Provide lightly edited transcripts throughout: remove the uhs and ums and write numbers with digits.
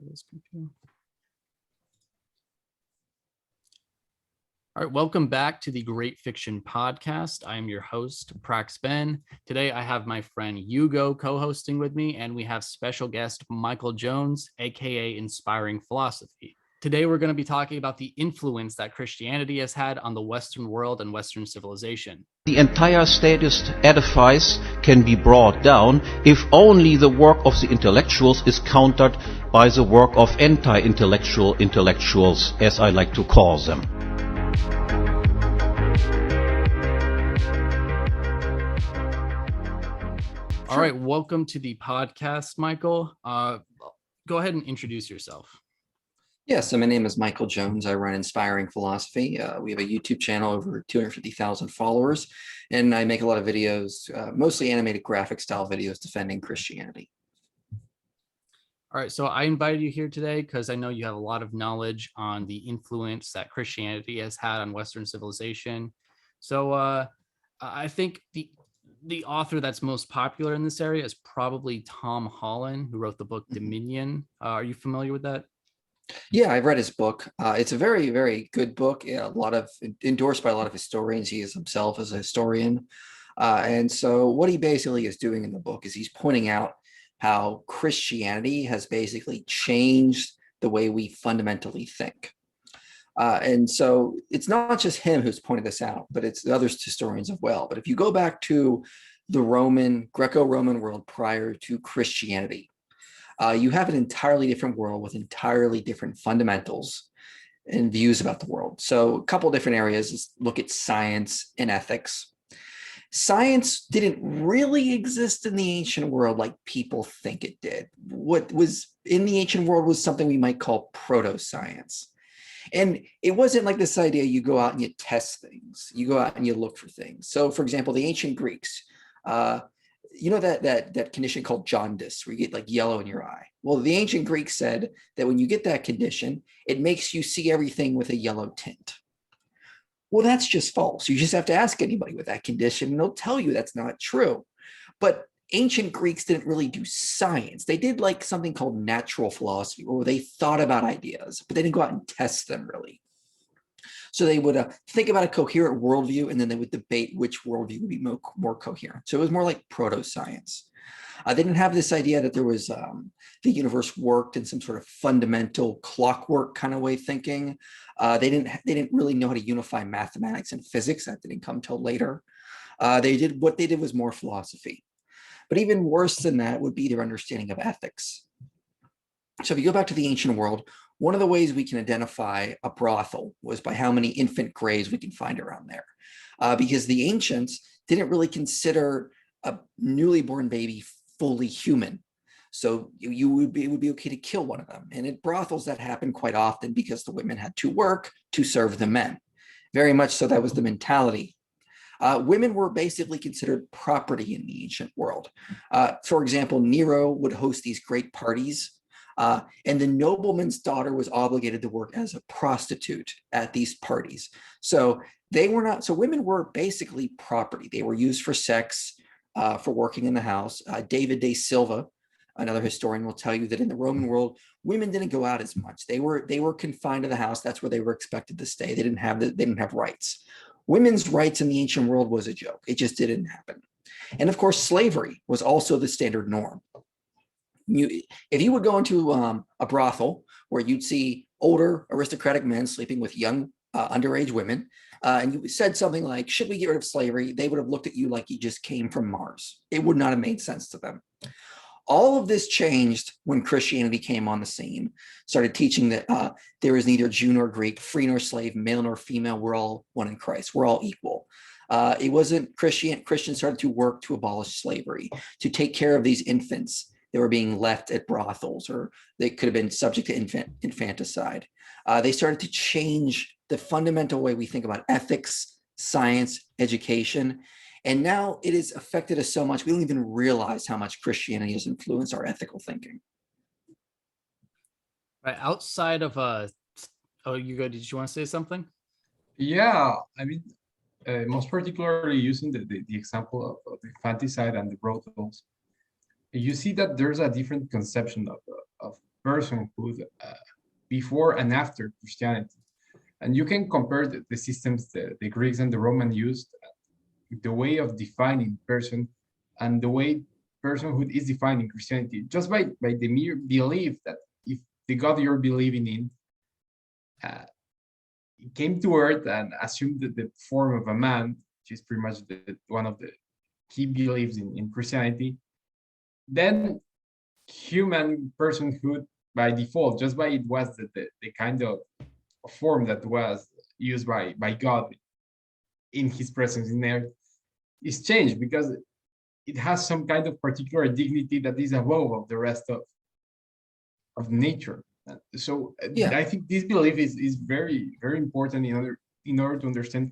for this computer. All right, welcome back to the Great Fiction Podcast. I am your host, PraxBen. Today, I have my friend Hugo co-hosting with me, and we have special guest Michael Jones, aka Inspiring Philosophy. Today, we're going to be talking about the influence that Christianity has had on the Western world and Western civilization. The entire statist edifice can be brought down if only the work of the intellectuals is countered by the work of anti-intellectual intellectuals, as I like to call them. All right, welcome to the podcast, Michael. Go ahead and introduce yourself. Yeah, so my name is Michael Jones. I run Inspiring Philosophy. We have a YouTube channel, over 250,000 followers, and I make a lot of videos, mostly animated graphic style videos defending Christianity. All right, so I invited you here today because I know you have a lot of knowledge on the influence that Christianity has had on Western civilization. So I think the author that's most popular in this area is probably Tom Holland, who wrote the book Dominion. Are you familiar with that? Yeah, I've read his book. It's a very, very good book. Yeah, endorsed by a lot of historians. He is himself as a historian. And so what he basically is doing in the book is he's pointing out how Christianity has basically changed the way we fundamentally think. And so it's not just him who's pointed this out, but it's the other historians as well. But if you go back to the Greco-Roman world prior to Christianity, you have an entirely different world with entirely different fundamentals and views about the world. So a couple of different areas, let's look at science and ethics. Science didn't really exist in the ancient world like people think it did. What was in the ancient world was something we might call proto-science. And it wasn't like this idea you go out and you test things. You go out and you look for things. So for example, the ancient Greeks, you know that condition called jaundice, where you get like yellow in your eye. Well, the ancient Greeks said that when you get that condition, it makes you see everything with a yellow tint. Well, that's just false. You just have to ask anybody with that condition, and they'll tell you that's not true. But ancient Greeks didn't really do science. They did like something called natural philosophy, where they thought about ideas, but they didn't go out and test them really. So they would think about a coherent worldview, and then they would debate which worldview would be more coherent. So it was more like proto-science. They didn't have this idea that there was the universe worked in some sort of fundamental clockwork kind of way thinking. They didn't really know how to unify mathematics and physics. That didn't come till later. What they did was more philosophy. But even worse than that would be their understanding of ethics. So if you go back to the ancient world, one of the ways we can identify a brothel was by how many infant graves we can find around there. Because the ancients didn't really consider a newly born baby fully human. So it would be okay to kill one of them. And at brothels, that happened quite often because the women had to work to serve the men. Very much so that was the mentality. Women were basically considered property in the ancient world. For example, Nero would host these great parties, and the nobleman's daughter was obligated to work as a prostitute at these parties. So women were basically property. They were used for sex, for working in the house. David de Silva, another historian, will tell you that in the Roman world, women didn't go out as much. They were confined to the house. That's where they were expected to stay. They didn't have rights. Women's rights in the ancient world was a joke. It just didn't happen. And of course, slavery was also the standard norm. If you would go into a brothel where you'd see older aristocratic men sleeping with young underage women, and you said something like, should we get rid of slavery? They would have looked at you like you just came from Mars. It would not have made sense to them. All of this changed when Christianity came on the scene, started teaching that there is neither Jew nor Greek, free nor slave, male nor female. We're all one in Christ. We're all equal. It wasn't Christians started to work to abolish slavery, to take care of these infants that were being left at brothels, or they could have been subject to infanticide. They started to change the fundamental way we think about ethics, science, education. And now it has affected us so much, we don't even realize how much Christianity has influenced our ethical thinking. Right, outside of you go. Did you want to say something? Yeah, I mean, most particularly using the example of the infanticide and the brothels, you see that there's a different conception of personhood before and after Christianity. And you can compare the systems the Greeks and the Romans used, the way of defining person and the way personhood is defined in Christianity, just by the mere belief that if the God you're believing in came to earth and assumed the form of a man, which is pretty much one of the key beliefs in Christianity, then human personhood by default, just by it was the kind of form that was used by God in his presence in earth, is changed because it has some kind of particular dignity that is above of the rest of nature. So Yeah. I think this belief is very, very important in order to understand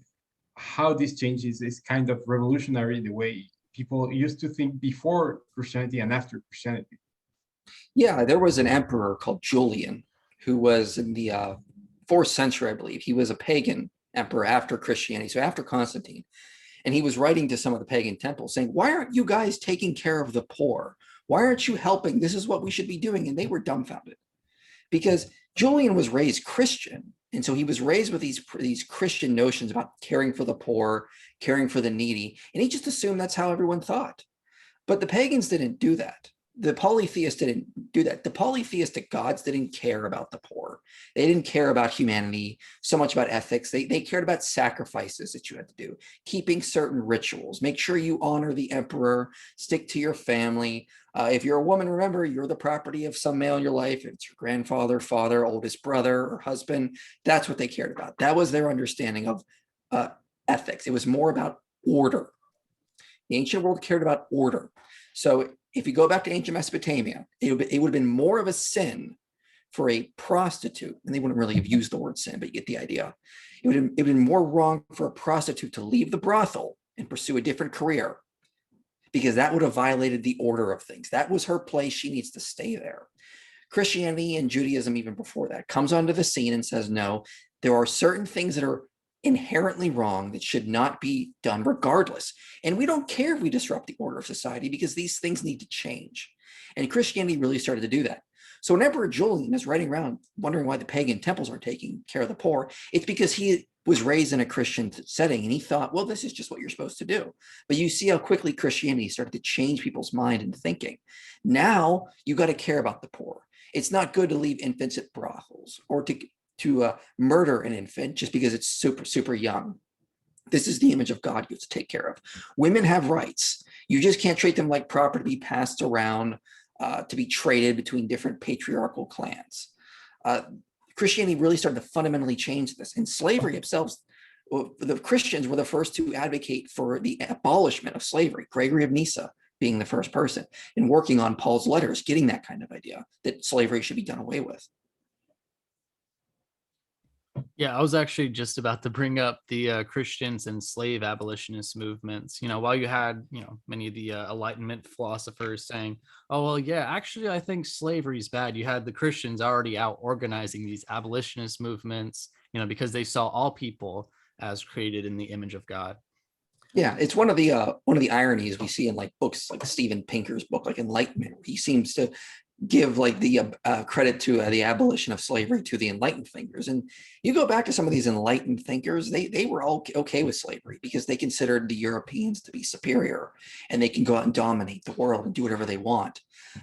how this changes is kind of revolutionary, the way people used to think before Christianity and after Christianity. Yeah, there was an emperor called Julian who was in the 4th century, I believe. He was a pagan emperor after Christianity, so after Constantine. And he was writing to some of the pagan temples saying, why aren't you guys taking care of the poor? Why aren't you helping? This is what we should be doing. And they were dumbfounded because Julian was raised Christian. And so he was raised with these Christian notions about caring for the poor, caring for the needy. And he just assumed that's how everyone thought. But the pagans didn't do that. The polytheists didn't do that. The polytheistic gods didn't care about the poor. They didn't care about humanity so much about ethics. They cared about sacrifices that you had to do, keeping certain rituals, make sure you honor the emperor, stick to your family. If you're a woman, remember, you're the property of some male in your life. If it's your grandfather, father, oldest brother, or husband. That's what they cared about. That was their understanding of ethics. It was more about order. The ancient world cared about order. So if you go back to ancient Mesopotamia, it would have been more of a sin for a prostitute, and they wouldn't really have used the word sin, but you get the idea. It would have been more wrong for a prostitute to leave the brothel and pursue a different career, because that would have violated the order of things. That was her place. She needs to stay there. Christianity and Judaism, even before that, comes onto the scene and says, no, there are certain things that are inherently wrong that should not be done regardless. And we don't care if we disrupt the order of society because these things need to change. And Christianity really started to do that. So when Emperor Julian is riding around wondering why the pagan temples aren't taking care of the poor, it's because he was raised in a Christian setting and he thought, well, this is just what you're supposed to do. But you see how quickly Christianity started to change people's mind and thinking. Now you got to care about the poor. It's not good to leave infants at brothels or to murder an infant just because it's super young. This is the image of God you have to take care of. Women have rights. You just can't treat them like property to be passed around, to be traded between different patriarchal clans. Christianity really started to fundamentally change this. And slavery itself, the Christians were the first to advocate for the abolishment of slavery. Gregory of Nyssa being the first person and working on Paul's letters, getting that kind of idea that slavery should be done away with. Yeah, I was actually just about to bring up the Christians and slave abolitionist movements. While you had, many of the Enlightenment philosophers saying, oh, well, yeah, actually, I think slavery is bad. You had the Christians already out organizing these abolitionist movements, because they saw all people as created in the image of God. Yeah, it's one of the ironies we see in like books like Steven Pinker's book, like Enlightenment. He seems to give like the credit to the abolition of slavery to the enlightened thinkers. And you go back to some of these enlightened thinkers, they were all okay with slavery because they considered the Europeans to be superior and they can go out and dominate the world and do whatever they want.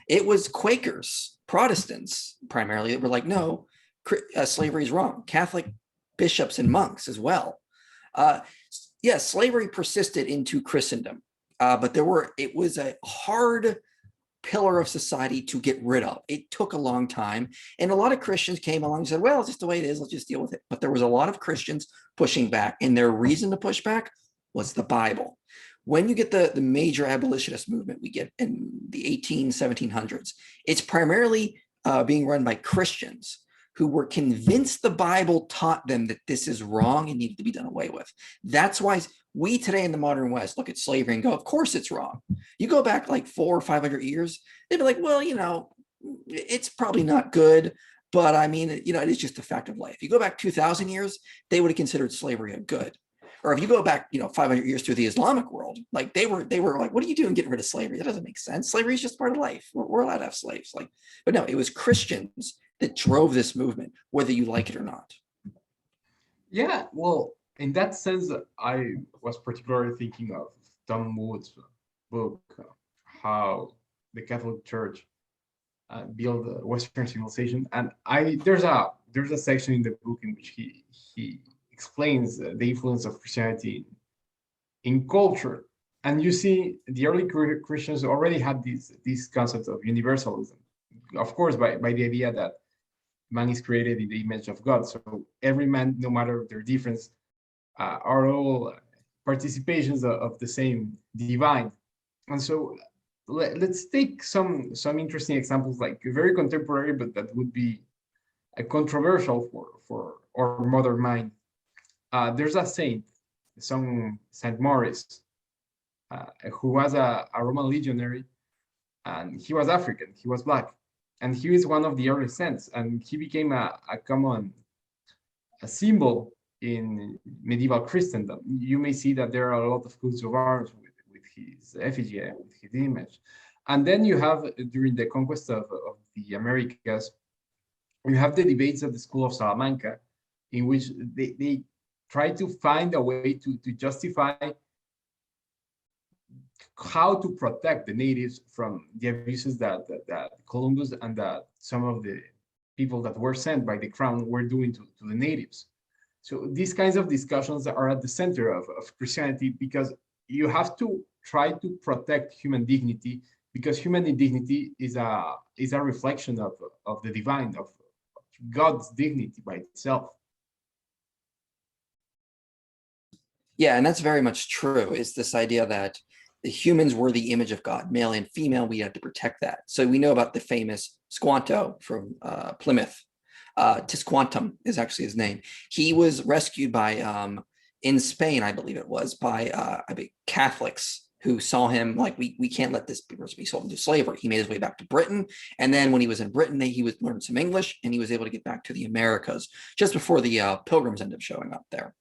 It was Quakers, Protestants primarily, that were like, no, slavery is wrong. Catholic bishops and monks as well. Yes, slavery persisted into Christendom, but it was a hard pillar of society to get rid of. It took a long time. And a lot of Christians came along and said, well, it's just the way it is. Let's just deal with it. But there was a lot of Christians pushing back. And their reason to push back was the Bible. When you get the major abolitionist movement we get in the 1700s, it's primarily being run by Christians who were convinced the Bible taught them that this is wrong and needed to be done away with. That's why we today in the modern West look at slavery and go, of course it's wrong. You go back like 400 or 500 years, they'd be like, well, it's probably not good, but I mean, it is just a fact of life. You go back 2,000 years, they would have considered slavery a good. Or if you go back, 500 years through the Islamic world, like they were like, what are you doing getting rid of slavery? That doesn't make sense. Slavery is just part of life. We're allowed to have slaves. Like, but no, it was Christians that drove this movement, whether you like it or not. Yeah, well, in that sense, I was particularly thinking of Tom Wood's book, how the Catholic Church built Western civilization, and there's a section in the book in which he explains the influence of Christianity in culture, and you see the early Christians already had these concepts of universalism, of course, by the idea that man is created in the image of God. So every man, no matter their difference, are all participations of the same divine. And so let's take some interesting examples, like very contemporary, but that would be controversial for our modern mind. There's a saint, some Saint Maurice, who was a Roman legionary, and he was African, he was black, and he is one of the early saints, and he became a common symbol in medieval Christendom. You may see that there are a lot of coats of arms with his effigy, with his image. And then you have, during the conquest of the Americas, you have the debates at the School of Salamanca, in which they try to find a way to justify how to protect the natives from the abuses that Columbus and that some of the people that were sent by the crown were doing to the natives. So these kinds of discussions are at the center of Christianity, because you have to try to protect human dignity, because human dignity is a reflection of the divine, of God's dignity by itself. Yeah, and that's very much true, is this idea that the humans were the image of God, male and female. We had to protect that. So we know about the famous Squanto from Plymouth. Tisquantum is actually his name. He was rescued by, in Spain, I believe it was, by Catholics who saw him like, we can't let this person be sold into slavery. He made his way back to Britain. And then when he was in Britain, he learned some English, and he was able to get back to the Americas just before the Pilgrims ended up showing up there.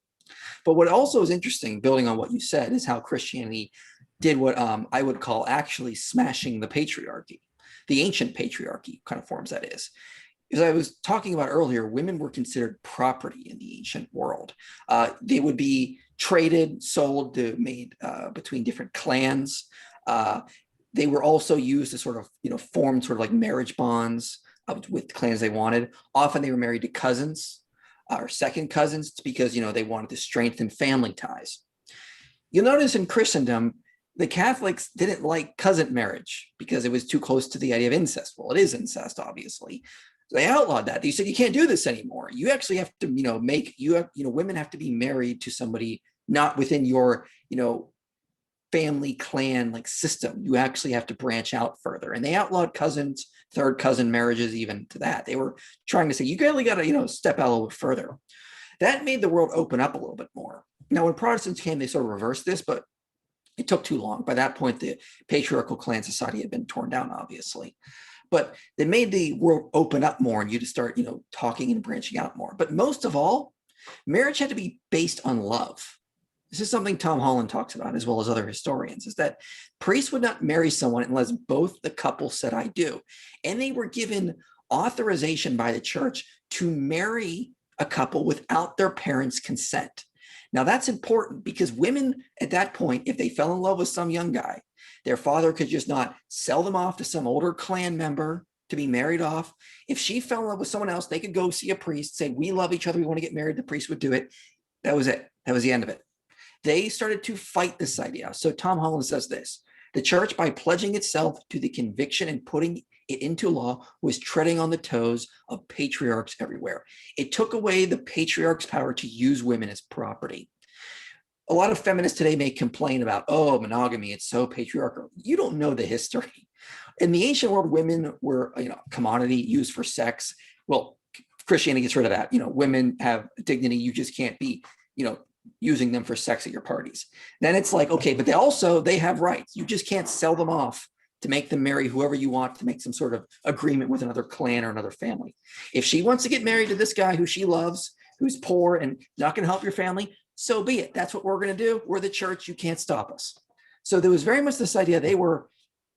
But what also is interesting, building on what you said, is how Christianity did what I would call actually smashing the patriarchy, the ancient patriarchy kind of forms that is. As I was talking about earlier, women were considered property in the ancient world. They would be traded, sold, made between different clans. They were also used to sort of, form sort of like marriage bonds with clans they wanted. Often they were married to cousins or second cousins because, they wanted to strengthen family ties. You'll notice in Christendom, the Catholics didn't like cousin marriage because it was too close to the idea of incest. Well, it is incest, obviously. So they outlawed that. They said, you can't do this anymore. You actually have to, women have to be married to somebody not within your, family clan like system. You actually have to branch out further. And they outlawed cousins, third cousin marriages, even to that. They were trying to say, you really got to, step out a little bit further. That made the world open up a little bit more. Now, when Protestants came, they sort of reversed this, but it took too long. By that point, the patriarchal clan society had been torn down, obviously. But they made the world open up more, and you just start, talking and branching out more. But most of all, marriage had to be based on love. This is something Tom Holland talks about, as well as other historians, is that priests would not marry someone unless both the couple said, I do. And they were given authorization by the church to marry a couple without their parents' consent. Now, that's important because women at that point, if they fell in love with some young guy, their father could just not sell them off to some older clan member to be married off. If she fell in love with someone else, they could go see a priest, say, we love each other, we want to get married. The priest would do it. That was it. That was the end of it. They started to fight this idea. So Tom Holland says this: the church, by pledging itself to the conviction and putting it into law, was treading on the toes of patriarchs everywhere. It took away the patriarch's power to use women as property. A lot of feminists today may complain about, oh, monogamy, it's so patriarchal. You don't know the history. In the ancient world, women were, commodity used for sex. Well, Christianity gets rid of that. Women have dignity. You just can't be, using them for sex at your parties. Then it's like, okay, but they have rights. You just can't sell them off to make them marry whoever you want, to make some sort of agreement with another clan or another family. If she wants to get married to this guy who she loves, who's poor and not going to help your family, so be it. That's what we're going to do. We're the church. You can't stop us. So there was very much this idea they were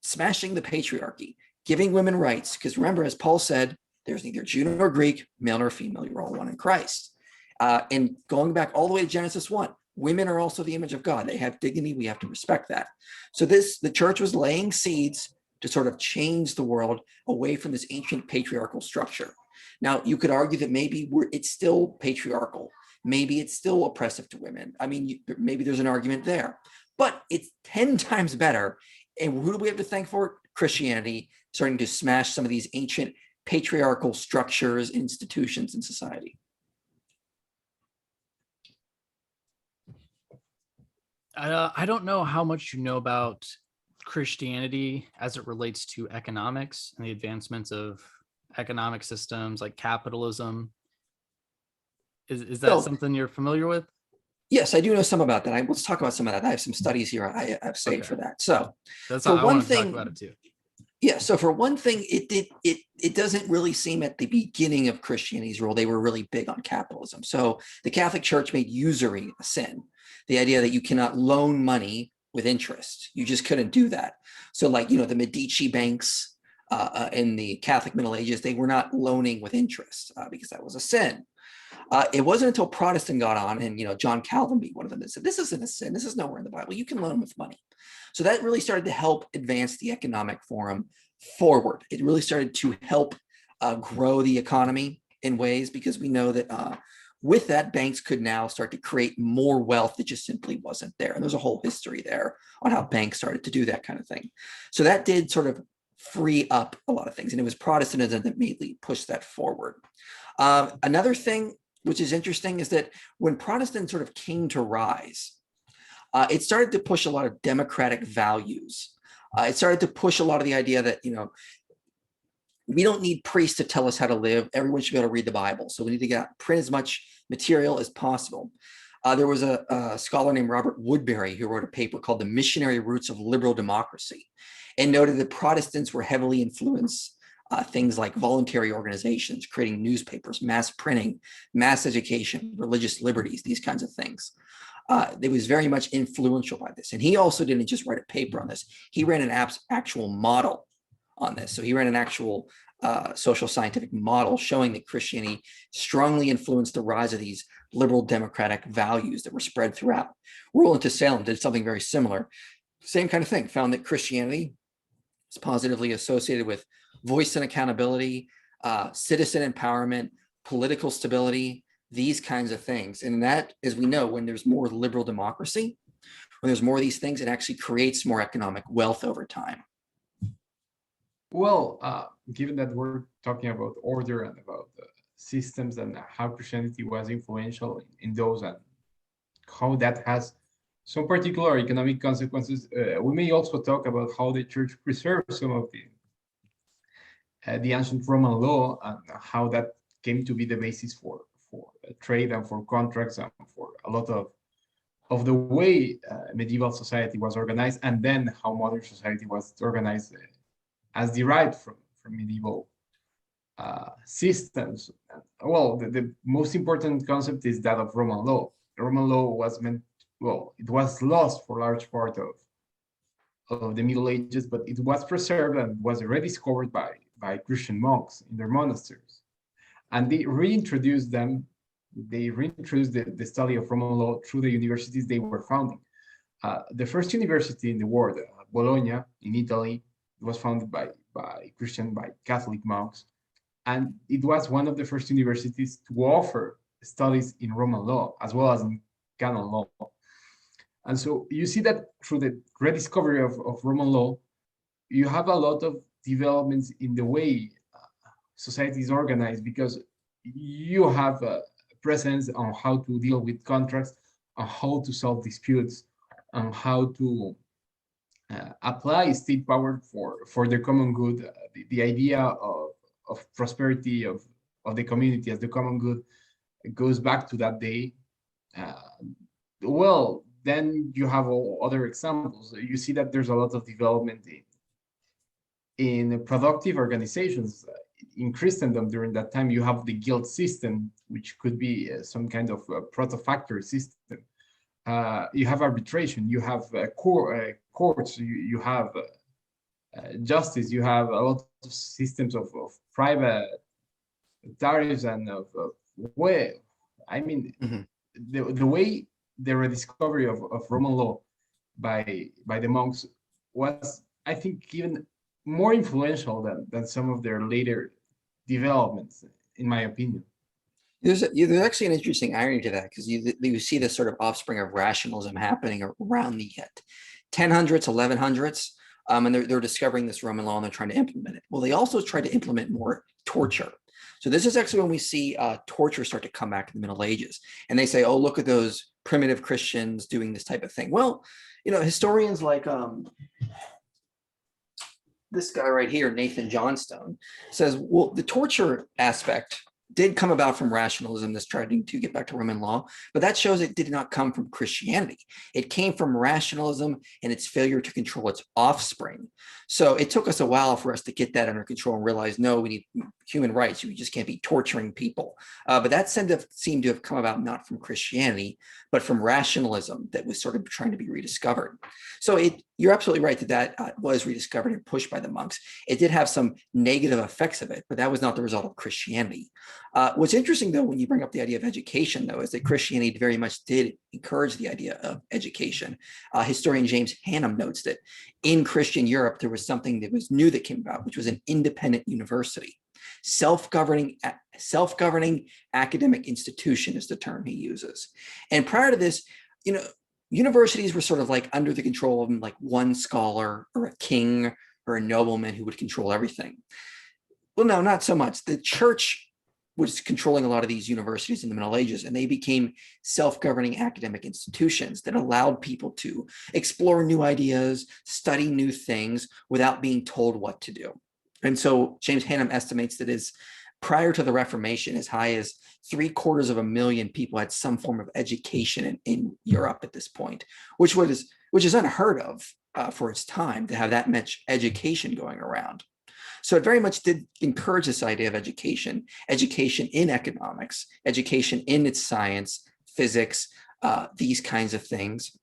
smashing the patriarchy, giving women rights. Because remember, as Paul said, there's neither Jew nor Greek, male nor female. You're all one in Christ. And going back all the way to Genesis 1, women are also the image of God. They have dignity. We have to respect that. So the church was laying seeds to sort of change the world away from this ancient patriarchal structure. Now, you could argue that maybe it's still patriarchal. Maybe it's still oppressive to women. I mean, maybe there's an argument there, but it's 10 times better. And who do we have to thank for it? Christianity starting to smash some of these ancient patriarchal structures, institutions in society. I don't know how much you know about Christianity as it relates to economics and the advancements of economic systems like capitalism. Is that something you're familiar with? Yes, I do know some about that. Let's talk about some of that. I have some studies here I have saved for that. So that's for I one want to thing, talk about it too. Yeah, so for one thing, it doesn't really seem at the beginning of Christianity's role, they were really big on capitalism. So the Catholic Church made usury a sin. The idea that you cannot loan money with interest. You just couldn't do that. So like, the Medici banks in the Catholic Middle Ages, they were not loaning with interest because that was a sin. It wasn't until Protestant got on and, John Calvin being one of them that said, this isn't a sin. This is nowhere in the Bible. You can loan with money. So that really started to help advance the economic forum forward. It really started to help grow the economy in ways because we know that with that, banks could now start to create more wealth that just simply wasn't there. And there's a whole history there on how banks started to do that kind of thing. So that did sort of free up a lot of things. And it was Protestantism that immediately pushed that forward. Another thing which is interesting is that when Protestants sort of came to rise, it started to push a lot of democratic values. It started to push a lot of the idea that, we don't need priests to tell us how to live. Everyone should be able to read the Bible. So we need to print as much material as possible. There was a scholar named Robert Woodbury who wrote a paper called The Missionary Roots of Liberal Democracy and noted that Protestants were heavily influenced things like voluntary organizations, creating newspapers, mass printing, mass education, religious liberties, these kinds of things. It was very much influential by this. And he also didn't just write a paper on this. He ran an actual model on this. So he ran an actual social scientific model showing that Christianity strongly influenced the rise of these liberal democratic values that were spread throughout. Roland to Salem did something very similar. Same kind of thing, found that Christianity is positively associated with voice and accountability, citizen empowerment, political stability, these kinds of things. And that, as we know, when there's more liberal democracy, when there's more of these things, it actually creates more economic wealth over time. Well, given that we're talking about order and about systems and how Christianity was influential in those and how that has some particular economic consequences, we may also talk about how the church preserved some of the ancient Roman law and how that came to be the basis for trade and for contracts and for a lot of the way medieval society was organized, and then how modern society was organized as derived from medieval systems. Well, the most important concept is that of Roman law. The Roman law was it was lost for a large part of the Middle Ages, but it was preserved and was rediscovered by Christian monks in their monasteries. And they reintroduced the study of Roman law through the universities they were founding. The first university in the world, Bologna in Italy, was founded by Catholic monks. And it was one of the first universities to offer studies in Roman law as well as in canon law. And so you see that through the rediscovery of Roman law, you have a lot of developments in the way society is organized, because you have a presence on how to deal with contracts, on how to solve disputes, on how to apply state power for the common good. The idea of prosperity of the community as the common good goes back to that day. Well, then you have other examples. You see that there's a lot of development in productive organizations. In Christendom during that time, you have the guild system, which could be some kind of proto-factory system. you have arbitration, you have courts, you have justice, you have a lot of systems of private tariffs and of way. I mean, Mhm. the way the rediscovery of Roman law by the monks was, I think, even more influential than some of their later developments, in my opinion. There's actually an interesting irony to that, because you see this sort of offspring of rationalism happening around the 1000s, 1100s, and they're discovering this Roman law and they're trying to implement it. Well, they also tried to implement more torture. So this is actually when we see torture start to come back in the Middle Ages, and they say, "Oh, look at those primitive Christians doing this type of thing." Well, historians like this guy right here, Nathan Johnstone, says, well, the torture aspect did come about from rationalism that's trying to get back to Roman law, but that shows it did not come from Christianity. It came from rationalism and its failure to control its offspring. So it took us a while for us to get that under control and realize, no, we need human rights. We just can't be torturing people. But that seemed to have come about not from Christianity, but from rationalism that was sort of trying to be rediscovered. So you're absolutely right that was rediscovered and pushed by the monks. It did have some negative effects of it, but that was not the result of Christianity. What's interesting, though, when you bring up the idea of education, though, is that Christianity very much did encourage the idea of education. Historian James Hannam notes that in Christian Europe, there was something that was new that came about, which was an independent university. Self-governing academic institution is the term he uses. And prior to this, universities were sort of like under the control of like one scholar or a king or a nobleman who would control everything. Well, no, not so much. The church was controlling a lot of these universities in the Middle Ages, and they became self-governing academic institutions that allowed people to explore new ideas, study new things without being told what to do. And so James Hannam estimates that prior to the Reformation, as high as 750,000 people had some form of education in Europe at this point, which is unheard of for its time, to have that much education going around. So it very much did encourage this idea of education in economics, education in its science, physics, these kinds of things.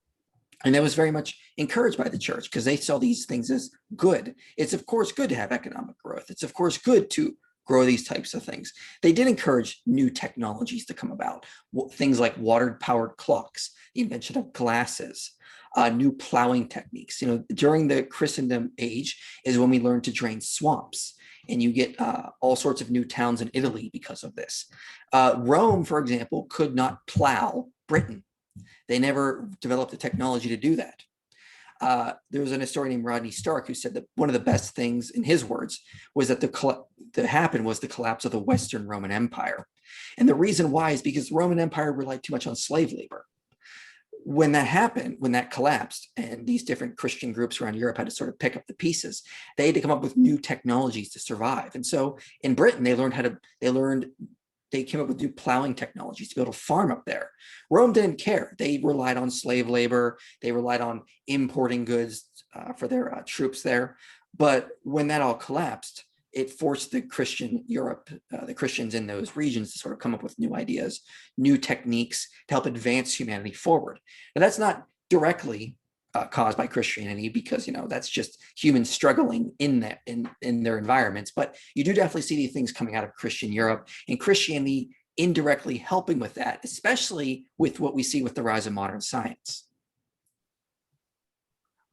And that was very much encouraged by the church because they saw these things as good. It's, of course, good to have economic growth. It's, of course, good to grow these types of things. They did encourage new technologies to come about, things like water-powered clocks, the invention of glasses, new plowing techniques. During the Christendom age is when we learned to drain swamps, and you get all sorts of new towns in Italy because of this. Rome, for example, could not plow Britain. They never developed the technology to do that. There was an historian named Rodney Stark who said that one of the best things, in his words, was that that happened was the collapse of the Western Roman Empire. And the reason why is because the Roman Empire relied too much on slave labor. When that happened, when that collapsed, and these different Christian groups around Europe had to sort of pick up the pieces, they had to come up with new technologies to survive. And so in Britain, they came up with new plowing technologies to be able to farm up there. Rome didn't care. They relied on slave labor. They relied on importing goods for their troops there. But when that all collapsed, it forced the Christian Europe, the Christians in those regions, to sort of come up with new ideas, new techniques to help advance humanity forward. And that's not directly caused by Christianity, because that's just humans struggling in their environments. But you do definitely see these things coming out of Christian Europe, and Christianity indirectly helping with that, especially with what we see with the rise of modern science.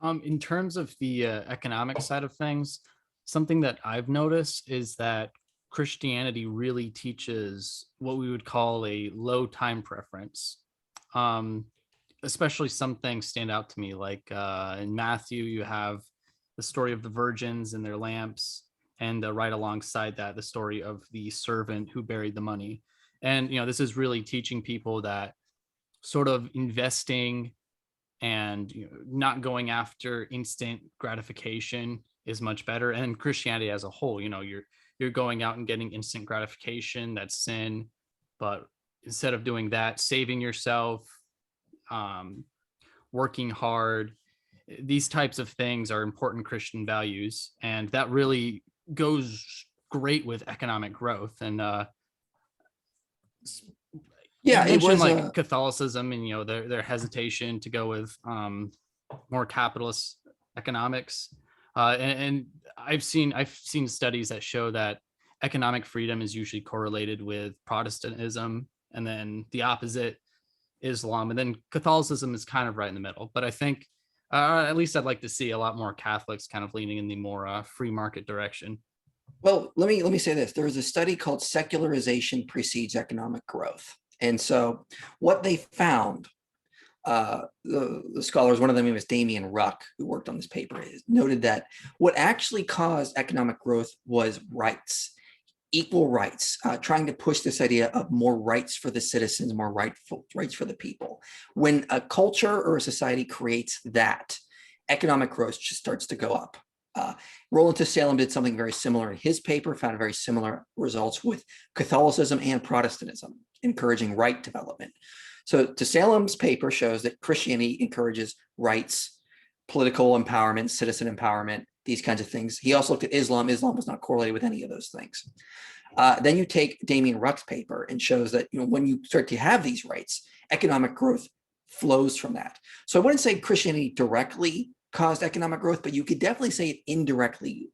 In terms of the economic side of things, something that I've noticed is that Christianity really teaches what we would call a low time preference. Especially some things stand out to me, like in Matthew, you have the story of the virgins and their lamps, and right alongside that, the story of the servant who buried the money. And, this is really teaching people that sort of investing and not going after instant gratification is much better. And Christianity as a whole, you're going out and getting instant gratification, that's sin. But instead of doing that, saving yourself, working hard, these types of things are important Christian values, and that really goes great with economic growth. And You Yeah, it mentioned was like Catholicism and their hesitation to go with more capitalist economics, and I've seen studies that show that economic freedom is usually correlated with Protestantism, and then the opposite, Islam, and then Catholicism is kind of right in the middle. But I think, at least I'd like to see a lot more Catholics kind of leaning in the more free market direction. Well, let me say this. There was a study called Secularization Precedes Economic Growth. And so what they found, the scholars, one of them was Damien Ruck, who worked on this paper, noted that what actually caused economic growth was rights, equal rights, trying to push this idea of more rights for the citizens, more rights for the people. When a culture or a society creates that, economic growth just starts to go up. Roland to Salem did something very similar in his paper, found very similar results with Catholicism and Protestantism, encouraging right development. So to Salem's paper shows that Christianity encourages rights, political empowerment, citizen empowerment, these kinds of things. He also looked at Islam. Islam was not correlated with any of those things. Then you take Damien Ruck's paper and shows that when you start to have these rights, economic growth flows from that. So I wouldn't say Christianity directly caused economic growth, but you could definitely say it indirectly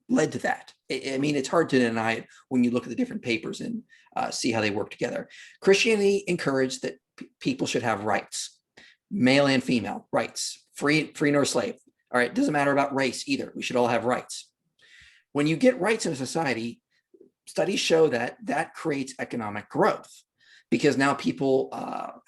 led to that. I mean, it's hard to deny it when you look at the different papers and see how they work together. Christianity encouraged that people should have rights, male and female rights, free nor slave. All right, it doesn't matter about race either. We should all have rights. When you get rights in a society, studies show that that creates economic growth, because now people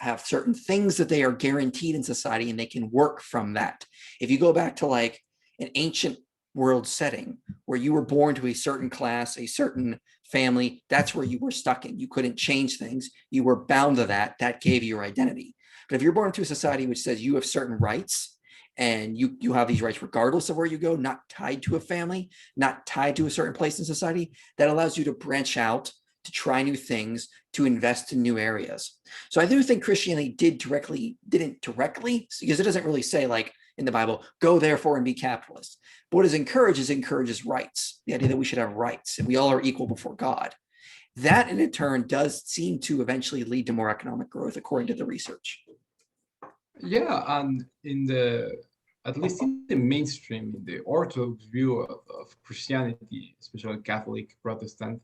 have certain things that they are guaranteed in society and they can work from that. If you go back to like an ancient world setting where you were born to a certain class, a certain family, that's where you were stuck in. You couldn't change things. You were bound to that. That gave you your identity. But if you're born into a society which says you have certain rights and you have these rights regardless of where you go, not tied to a family, not tied to a certain place in society, that allows you to branch out, to try new things, to invest in new areas. So I do think Christianity didn't directly, because it doesn't really say like in the Bible, go therefore and be capitalist. But what it encourages rights, the idea that we should have rights and we all are equal before God. That in turn does seem to eventually lead to more economic growth, according to the research. Yeah, and at least in the mainstream, in the Orthodox view of Christianity, especially Catholic, Protestant,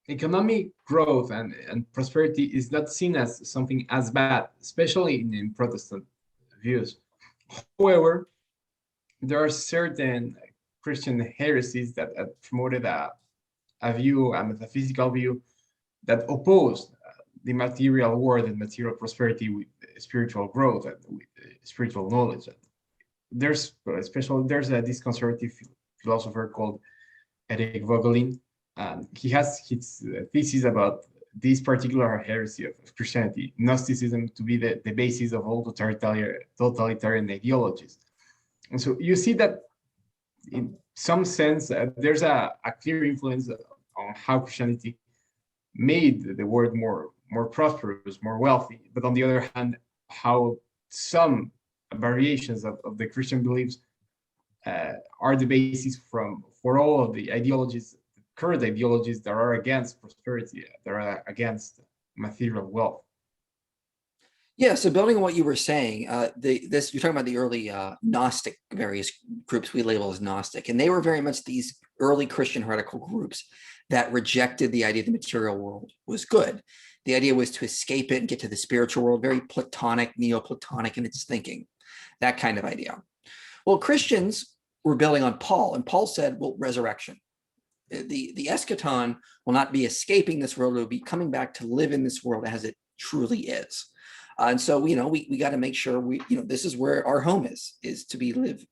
economic growth and prosperity is not seen as something as bad, especially in Protestant views. However, there are certain Christian heresies that promoted a metaphysical view that opposed the material world and material prosperity with spiritual growth and with spiritual knowledge. There's this conservative philosopher called Eric Vogelin, and he has his thesis about this particular heresy of Christianity, Gnosticism, to be the basis of all totalitarian ideologies. And so you see that in some sense, there's a clear influence on how Christianity made the world more prosperous, more wealthy. But on the other hand, how some variations of the Christian beliefs are the basis for all of the ideologies, current ideologies that are against prosperity, that are against material wealth. Yeah, so building on what you were saying, you're talking about the early Gnostic various groups we label as Gnostic, and they were very much these early Christian heretical groups that rejected the idea the material world was good. The idea was to escape it and get to the spiritual world, very Platonic, Neoplatonic in its thinking, that kind of idea. Well, Christians were building on Paul, and Paul said, well, resurrection. The eschaton will not be escaping this world, it will be coming back to live in this world as it truly is. And so, we got to make sure this is where our home is to be live.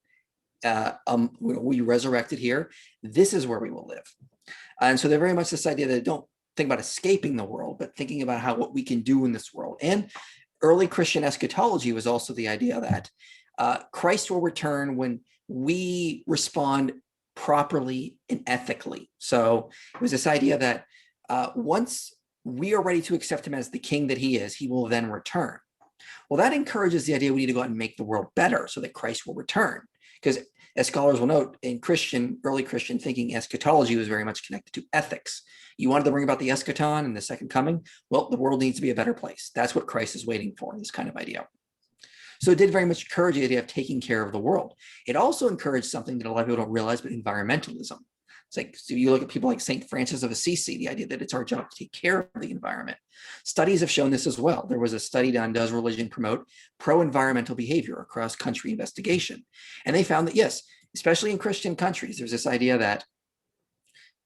We resurrected here. This is where we will live. And so they're very much this idea that don't think about escaping the world, but thinking about what we can do in this world. And early Christian eschatology was also the idea that Christ will return when we respond properly and ethically. So it was this idea that once we are ready to accept him as the king that he is, he will then return. Well, that encourages the idea we need to go out and make the world better so that Christ will return. Because As scholars will note, in early Christian thinking, eschatology was very much connected to ethics. You wanted to bring about the eschaton and the second coming. Well, the world needs to be a better place. That's what Christ is waiting for, this kind of idea. So it did very much encourage the idea of taking care of the world. It also encouraged something that a lot of people don't realize, but environmentalism. It's like, so you look at people like St. Francis of Assisi, the idea that it's our job to take care of the environment. Studies have shown this as well. There was a study done, does religion promote pro-environmental behavior across country investigation? And they found that yes, especially in Christian countries, there's this idea that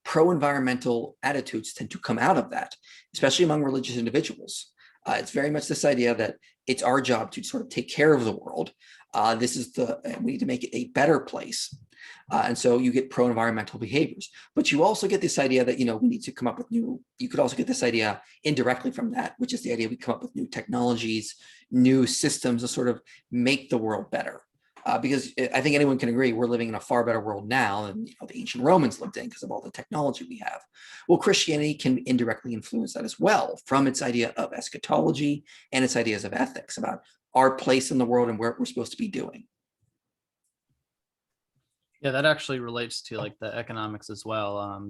pro-environmental attitudes tend to come out of that, especially among religious individuals. It's very much this idea that it's our job to sort of take care of the world. We need to make it a better place. And so you get pro-environmental behaviors, but you also get this idea that, we need to come up with you could also get this idea indirectly from that, which is the idea we come up with new technologies, new systems to sort of make the world better. Because I think anyone can agree we're living in a far better world now than the ancient Romans lived in because of all the technology we have. Well, Christianity can indirectly influence that as well from its idea of eschatology and its ideas of ethics about our place in the world and what we're supposed to be doing. Yeah, that actually relates to like the economics as well.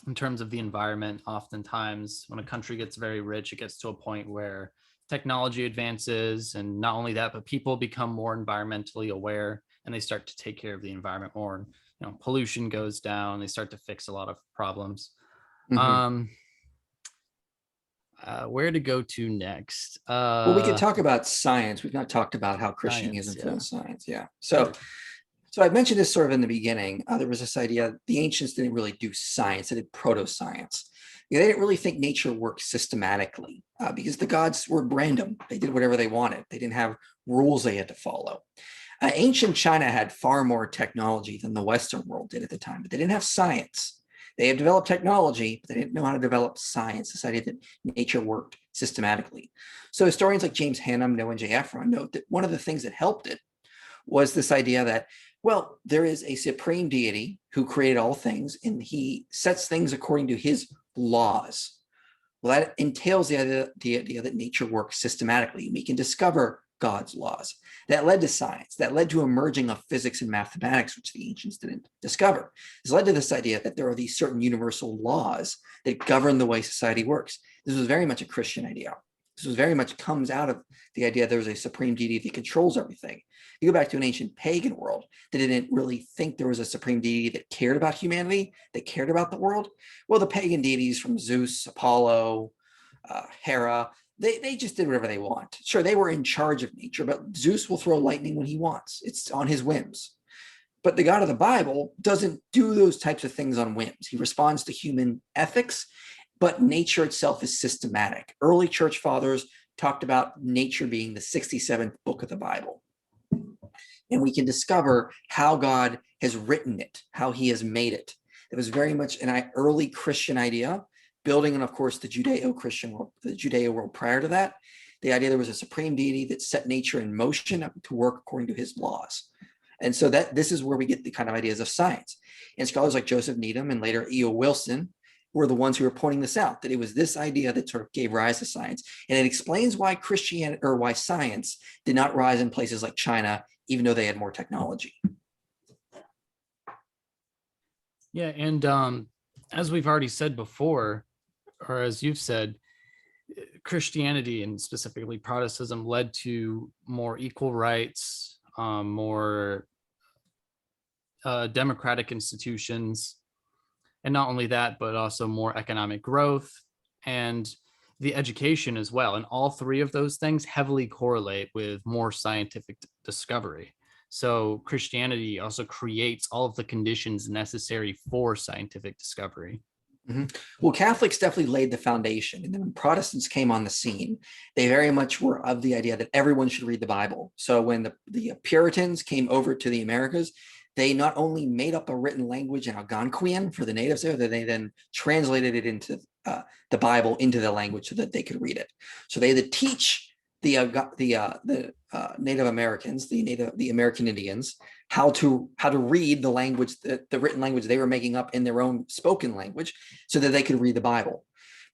In terms of the environment, oftentimes when a country gets very rich, it gets to a point where technology advances, and not only that, but people become more environmentally aware and they start to take care of the environment more. Pollution goes down, they start to fix a lot of problems. Mm-hmm. Where to go to next? Well, we could talk about science. We've not talked about how Christianity has influenced science. Yeah. So I mentioned this sort of in the beginning. There was this idea the ancients didn't really do science; they did proto-science. They didn't really think nature worked systematically because the gods were random. They did whatever they wanted. They didn't have rules they had to follow. Ancient China had far more technology than the Western world did at the time, but they didn't have science. They had developed technology, but they didn't know how to develop science, this idea that nature worked systematically. So historians like James Hannam, Noah J. Efron note that one of the things that helped it was this idea that, well, there is a supreme deity who created all things, and he sets things according to his laws. Well, that entails the idea that nature works systematically. We can discover God's laws. That led to science. That led to emerging of physics and mathematics, which the ancients didn't discover. This led to this idea that there are these certain universal laws that govern the way society works. This was very much a Christian idea. This was very much comes out of the idea there's a supreme deity that controls everything. You go back to an ancient pagan world that didn't really think there was a supreme deity that cared about humanity, that cared about the world. Well, the pagan deities from Zeus, Apollo, Hera, they just did whatever they want. Sure, they were in charge of nature, but Zeus will throw lightning when he wants. It's on his whims. But the God of the Bible doesn't do those types of things on whims. He responds to human ethics, but nature itself is systematic. Early church fathers talked about nature being the 67th book of the Bible. And we can discover how God has written it, how he has made it. It was very much an early Christian idea, building on, of course, the Judeo-Christian world, the Judeo world prior to that. The idea there was a supreme deity that set nature in motion to work according to his laws. And so this is where we get the kind of ideas of science. And scholars like Joseph Needham and later E.O. Wilson were the ones who were pointing this out, that it was this idea that sort of gave rise to science. And it explains why Christianity or why science did not rise in places like China, even though they had more technology. Yeah, and as we've already said before, or as you've said, Christianity and specifically Protestantism led to more equal rights, more democratic institutions, and not only that, but also more economic growth and the education as well. And all three of those things heavily correlate with more scientific discovery. So Christianity also creates all of the conditions necessary for scientific discovery. Mm-hmm. Well, Catholics definitely laid the foundation. And then when Protestants came on the scene, they very much were of the idea that everyone should read the Bible. So when the Puritans came over to the Americas, they not only made up a written language in Algonquian for the natives there, that they then translated it into the Bible into the language so that they could read it. So they had to teach the Native Americans, the American Indians, how to read the language, the written language they were making up in their own spoken language, so that they could read the Bible.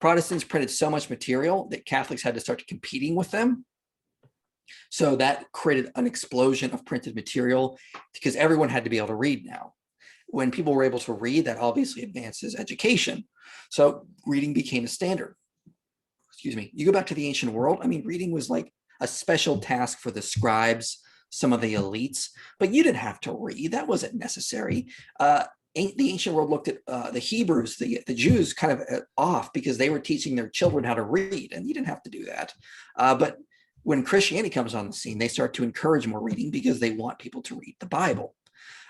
Protestants printed so much material that Catholics had to start competing with them. So that created an explosion of printed material because everyone had to be able to read now. When people were able to read, that obviously advances education. So reading became a standard. Excuse me. You go back to the ancient world, I mean, reading was like a special task for the scribes, some of the elites, but you didn't have to read. That wasn't necessary. The ancient world looked at the Hebrews, the Jews, kind of off because they were teaching their children how to read, and you didn't have to do that. But when Christianity comes on the scene, they start to encourage more reading because they want people to read the Bible.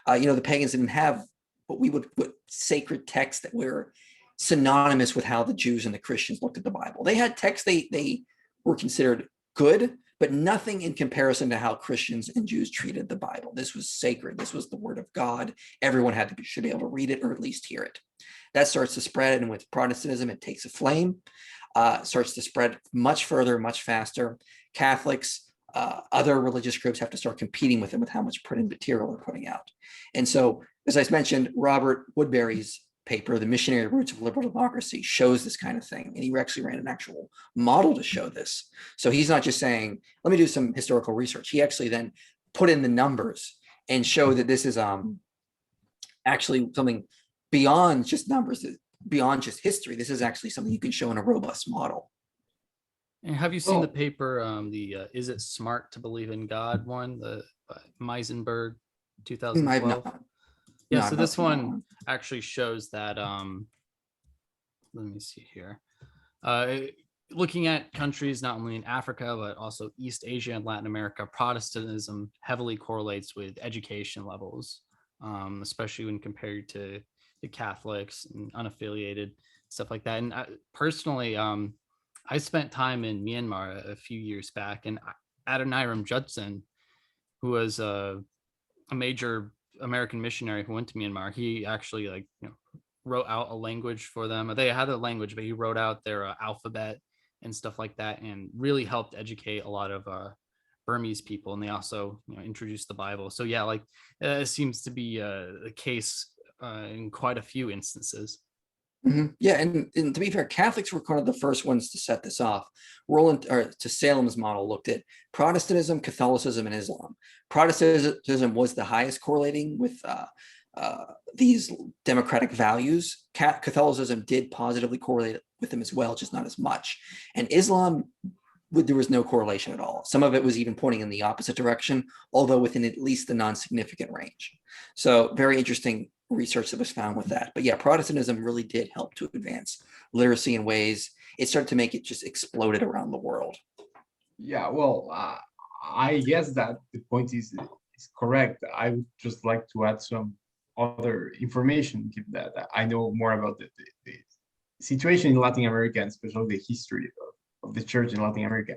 The pagans didn't have what we would put sacred texts that were synonymous with how the Jews and the Christians looked at the Bible. They had texts they were considered good, but nothing in comparison to how Christians and Jews treated the Bible. This was sacred. This was the word of God. Everyone should be able to read it or at least hear it. That starts to spread, and with Protestantism, it takes a flame, starts to spread much further, much faster. Catholics, other religious groups have to start competing with them with how much printed material they're putting out. And so, as I mentioned, Robert Woodbury's paper, The Missionary Roots of Liberal Democracy, shows this kind of thing. And he actually ran an actual model to show this. So he's not just saying, let me do some historical research. He actually then put in the numbers and show that this is actually something beyond just numbers, beyond just history. This is actually something you can show in a robust model. And have you seen the paper, Is It Smart to Believe in God one, the Meisenberg 2012? Yeah, so this one actually shows that, let me see here. Looking at countries not only in Africa, but also East Asia and Latin America, Protestantism heavily correlates with education levels, especially when compared to the Catholics and unaffiliated, stuff like that. And personally, I spent time in Myanmar a few years back, and Adoniram Judson, who was a major American missionary who went to Myanmar, he actually wrote out a language for them. They had a language, but he wrote out their alphabet and stuff like that, and really helped educate a lot of Burmese people. And they also introduced the Bible. So yeah, it seems to be the case in quite a few instances. Mm-hmm. Yeah, and to be fair, Catholics were one of the first ones to set this off. Salem's model looked at Protestantism, Catholicism, and Islam. Protestantism was the highest correlating with these democratic values. Catholicism did positively correlate with them as well, just not as much. And Islam, there was no correlation at all. Some of it was even pointing in the opposite direction, although within at least the non-significant range. So very interesting research that was found with that. But yeah, Protestantism really did help to advance literacy in ways. It started to make it just exploded around the world. Yeah, well, I guess that the point is correct. I would just like to add some other information that I know more about the situation in Latin America, and especially the history of the church in Latin America.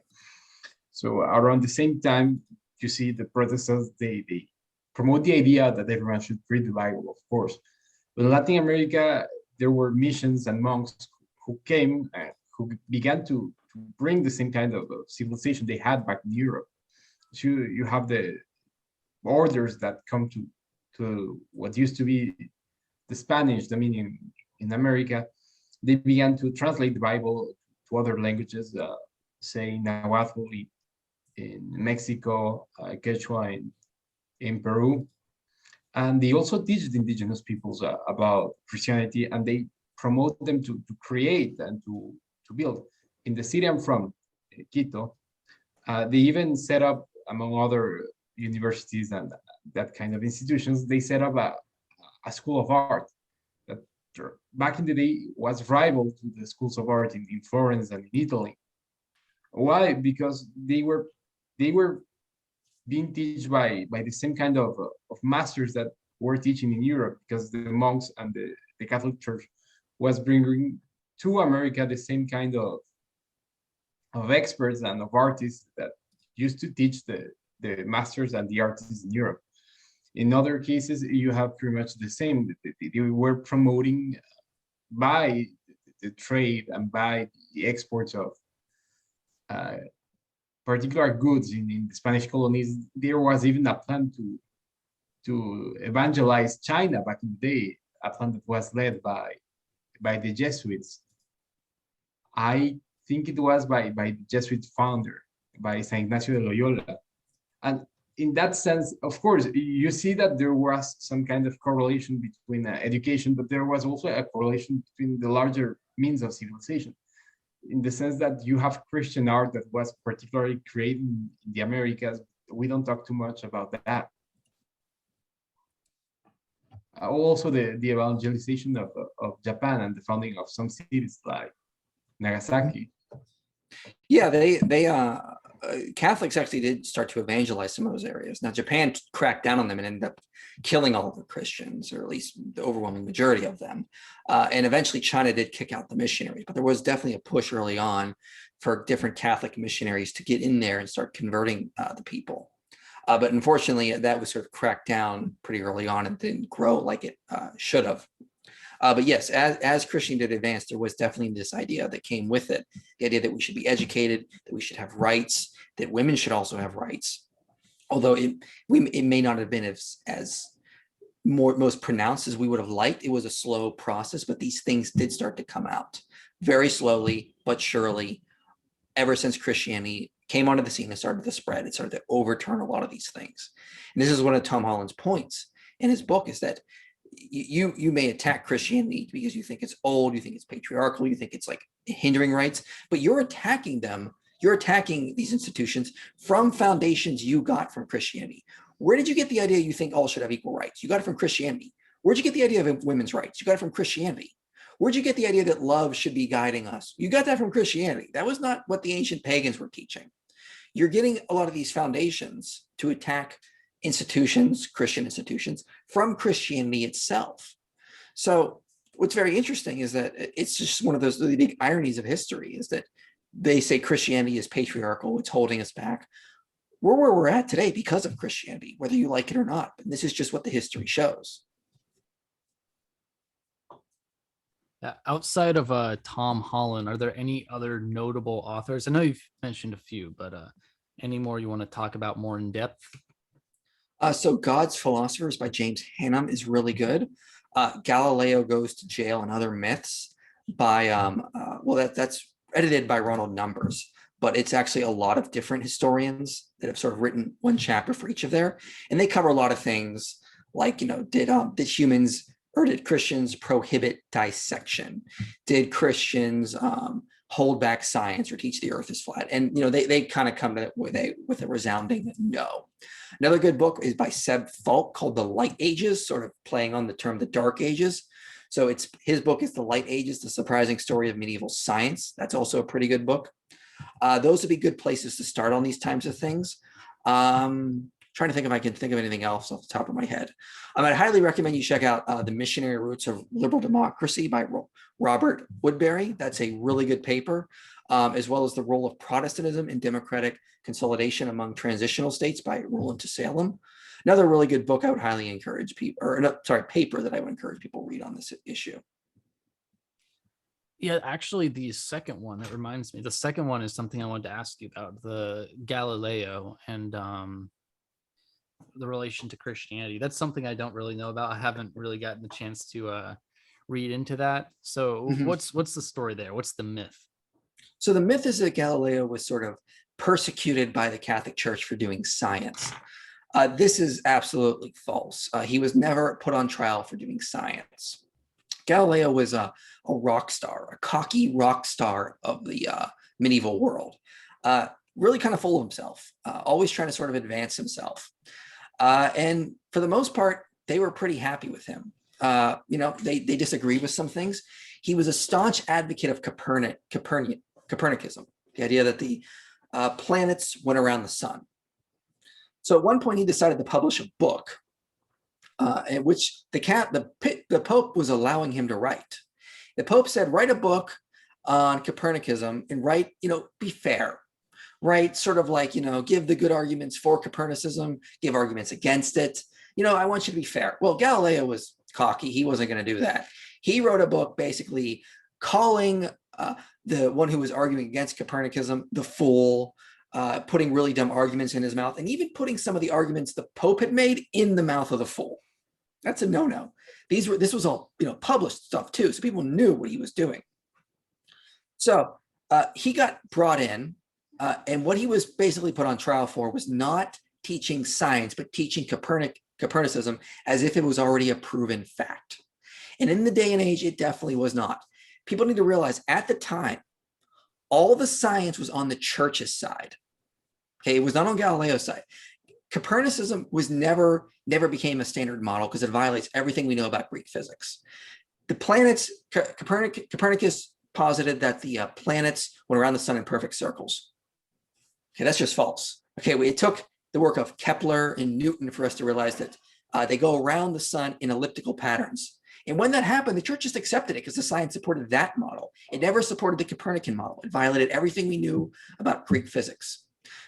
So around the same time, you see the Protestants, they promote the idea that everyone should read the Bible, of course. But in Latin America, there were missions and monks who came and who began to bring the same kind of civilization they had back in Europe. So you have the orders that come to what used to be the Spanish dominion in America. They began to translate the Bible to other languages, say Nahuatl in Mexico, Quechua in Peru. And they also teach the indigenous peoples about Christianity, and they promote them to create and to build. In the city I'm from, Quito, they even set up, among other universities and that kind of institutions, they set up a school of art that back in the day was rival to the schools of art in Florence and in Italy. Why? Because they were being taught by the same kind of masters that were teaching in Europe, because the monks and the Catholic Church was bringing to America the same kind of experts and of artists that used to teach the masters and the artists in Europe. In other cases, you have pretty much the same. They were promoting by the trade and by the exports of particular goods in the Spanish colonies. There was even a plan to evangelize China back in the day, a plan that was led by the Jesuits. I think it was by the Jesuit founder, by Saint Ignacio de Loyola. And in that sense, of course, you see that there was some kind of correlation between education, but there was also a correlation between the larger means of civilization, in the sense that you have Christian art that was particularly created in the Americas. We don't talk too much about that. Also, the evangelization of Japan and the founding of some cities like Nagasaki. Yeah, Catholics actually did start to evangelize some of those areas. Now, Japan cracked down on them and ended up killing all of the Christians, or at least the overwhelming majority of them. And eventually China did kick out the missionaries, but there was definitely a push early on for different Catholic missionaries to get in there and start converting the people. But unfortunately, that was sort of cracked down pretty early on and didn't grow like it should have. But yes, as Christianity did advance, there was definitely this idea that came with it, the idea that we should be educated, that we should have rights, that women should also have rights. Although it may not have been as most pronounced as we would have liked. It was a slow process, but these things did start to come out very slowly, but surely. Ever since Christianity came onto the scene and started to spread, it started to overturn a lot of these things. And this is one of Tom Holland's points in his book, is that you may attack Christianity because you think it's old, you think it's patriarchal, you think it's like hindering rights, but you're attacking them. You're attacking these institutions from foundations you got from Christianity. Where did you get the idea you think all should have equal rights? You got it from Christianity. Where'd you get the idea of women's rights? You got it from Christianity. Where'd you get the idea that love should be guiding us? You got that from Christianity. That was not what the ancient pagans were teaching. You're getting a lot of these foundations to attack institutions, Christian institutions, from Christianity itself. So what's very interesting is that it's just one of those really big ironies of history, is that they say Christianity is patriarchal, it's holding us back. We're where we're at today because of Christianity, whether you like it or not. And this is just what the history shows. Outside of Tom Holland, are there any other notable authors? I know you've mentioned a few, but any more you want to talk about more in depth? So God's Philosophers by James Hannam is really good. Galileo Goes to Jail and Other Myths by, that's edited by Ronald Numbers, but it's actually a lot of different historians that have sort of written one chapter for each of there. And they cover a lot of things like, did humans, or did Christians prohibit dissection? Did Christians hold back science or teach the earth is flat? And they kind of come to it with a resounding no. Another good book is by Seb Falk called The Light Ages, sort of playing on the term the Dark Ages. So his book is The Light Ages, The Surprising Story of Medieval Science. That's also a pretty good book. Those would be good places to start on these types of things. Trying to think if I can think of anything else off the top of my head. I'd highly recommend you check out The Missionary Roots of Liberal Democracy by Robert Woodbury. That's a really good paper, as well as The Role of Protestantism in Democratic Consolidation Among Transitional States by Roland to Salem. Another really good book I would highly encourage people, paper that I would encourage people to read on this issue. Yeah, actually, the second one, that reminds me, the second one is something I wanted to ask you about, the Galileo and the relation to Christianity. That's something I don't really know about. I haven't really gotten the chance to read into that. So what's the story there? What's the myth? So the myth is that Galileo was sort of persecuted by the Catholic Church for doing science. This is absolutely false. He was never put on trial for doing science. Galileo was a rock star, a cocky rock star of the medieval world, really kind of full of himself, always trying to sort of advance himself. And for the most part, they were pretty happy with him. They disagreed with some things. He was a staunch advocate of Copernicism, the idea that the planets went around the sun. So at one point, he decided to publish a book in which the Pope was allowing him to write. The Pope said, write a book on Copernicism and write, be fair. Right, sort of like, give the good arguments for Copernicism, give arguments against it. I want you to be fair. Well, Galileo was cocky. He wasn't going to do that. He wrote a book basically calling the one who was arguing against Copernicism the fool, putting really dumb arguments in his mouth, and even putting some of the arguments the Pope had made in the mouth of the fool. That's a no-no. This was all, published stuff too, so people knew what he was doing. So he got brought in And what he was basically put on trial for was not teaching science, but teaching Copernicism as if it was already a proven fact. And in the day and age, it definitely was not. People need to realize at the time, all the science was on the church's side. Okay, it was not on Galileo's side. Copernicism was never became a standard model because it violates everything we know about Greek physics. The planets, Copernicus posited that the planets went around the sun in perfect circles. Okay, that's just false. Okay, it took the work of Kepler and Newton for us to realize that they go around the sun in elliptical patterns. And when that happened, the church just accepted it because the science supported that model. It never supported the Copernican model. It violated everything we knew about Greek physics.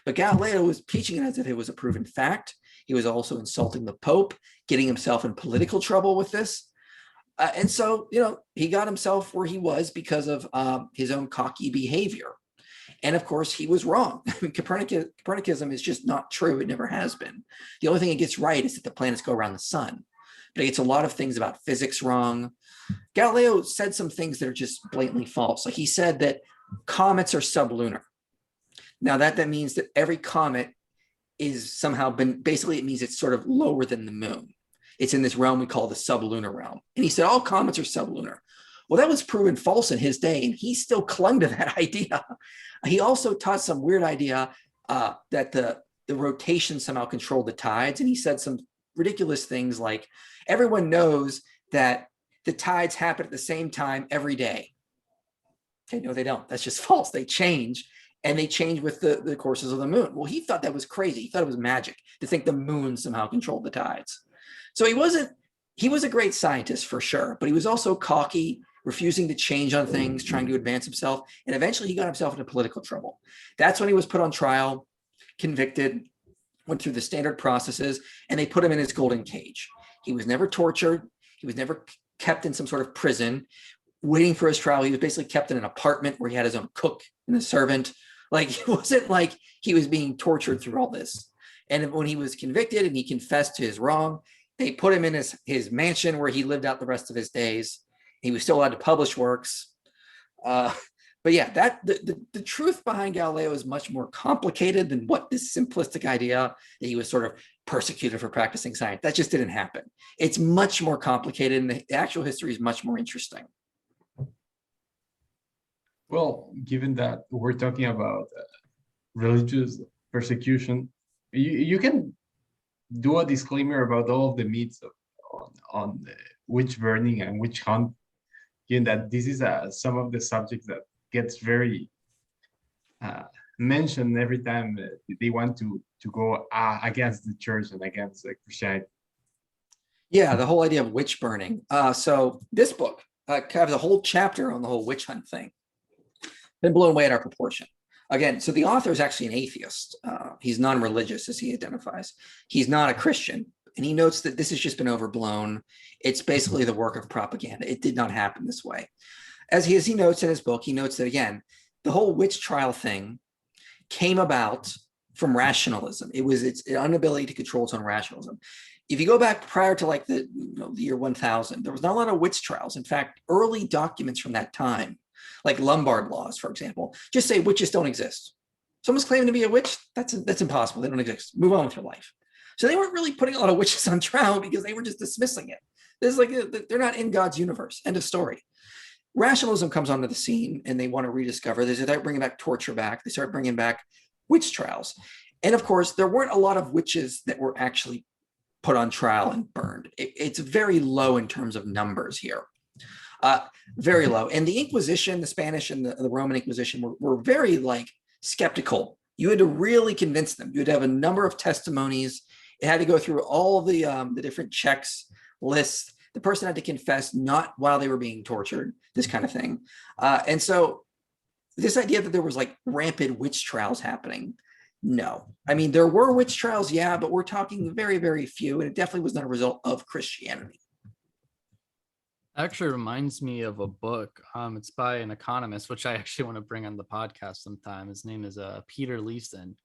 But Galileo was teaching it as if it was a proven fact. He was also insulting the Pope, getting himself in political trouble with this. And so, he got himself where he was because of his own cocky behavior. And of course, he was wrong. I mean, Copernicism is just not true. It never has been. The only thing it gets right is that the planets go around the sun. But it gets a lot of things about physics wrong. Galileo said some things that are just blatantly false. Like he said that comets are sublunar. Now that means that every comet is somehow basically it means it's sort of lower than the moon. It's in this realm we call the sublunar realm. And he said all comets are sublunar. Well, that was proven false in his day, and he still clung to that idea. He also taught some weird idea that the rotation somehow controlled the tides, and he said some ridiculous things like everyone knows that the tides happen at the same time every day. Okay, no, they don't. That's just false. They change, and they change with the courses of the moon. Well, he thought that was crazy. He thought it was magic to think the moon somehow controlled the tides. So he was a great scientist for sure, but he was also cocky, refusing to change on things, trying to advance himself. And eventually he got himself into political trouble. That's when he was put on trial, convicted, went through the standard processes, and they put him in his golden cage. He was never tortured. He was never kept in some sort of prison waiting for his trial. He was basically kept in an apartment where he had his own cook and a servant. Like, it wasn't like he was being tortured through all this. And when he was convicted and he confessed to his wrong, they put him in his mansion where he lived out the rest of his days. He was still allowed to publish works. But yeah, the truth behind Galileo is much more complicated than what this simplistic idea that he was sort of persecuted for practicing science. That just didn't happen. It's much more complicated, and the actual history is much more interesting. Well, given that we're talking about religious persecution, you can do a disclaimer about all of the myths on the witch burning and witch hunt, given that this is some of the subjects that gets very mentioned every time they want to go against the church and against Christianity. Yeah, the whole idea of witch burning. So this book covers a whole chapter on the whole witch hunt thing. Been blown away at our proportion. Again, so the author is actually an atheist. He's non-religious, as he identifies. He's not a Christian, and he notes that this has just been overblown. It's basically the work of propaganda. It did not happen this way. As he notes in his book, he notes that, again, the whole witch trial thing came about from rationalism. It was its inability to control its own rationalism. If you go back prior to like the year 1000, there was not a lot of witch trials. In fact, early documents from that time, like Lombard laws, for example, just say witches don't exist. Someone's claiming to be a witch, that's impossible. They don't exist. Move on with your life. So they weren't really putting a lot of witches on trial because they were just dismissing it. There's like they're not in God's universe. End of story. Rationalism comes onto the scene, and they want to rediscover. They start bringing back torture back. They start bringing back witch trials, and of course, there weren't a lot of witches that were actually put on trial and burned. It's very low in terms of numbers here. Very low. And the Inquisition, the Spanish and the Roman Inquisition were very skeptical. You had to really convince them. You had to have a number of testimonies. It had to go through all the different checks, lists. The person had to confess not while they were being tortured, this kind of thing. And so this idea that there was rampant witch trials happening, no. I mean, there were witch trials, yeah, but we're talking very, very few. And it definitely was not a result of Christianity. Actually reminds me of a book. It's by an economist, which I actually want to bring on the podcast sometime. His name is Peter Leeson.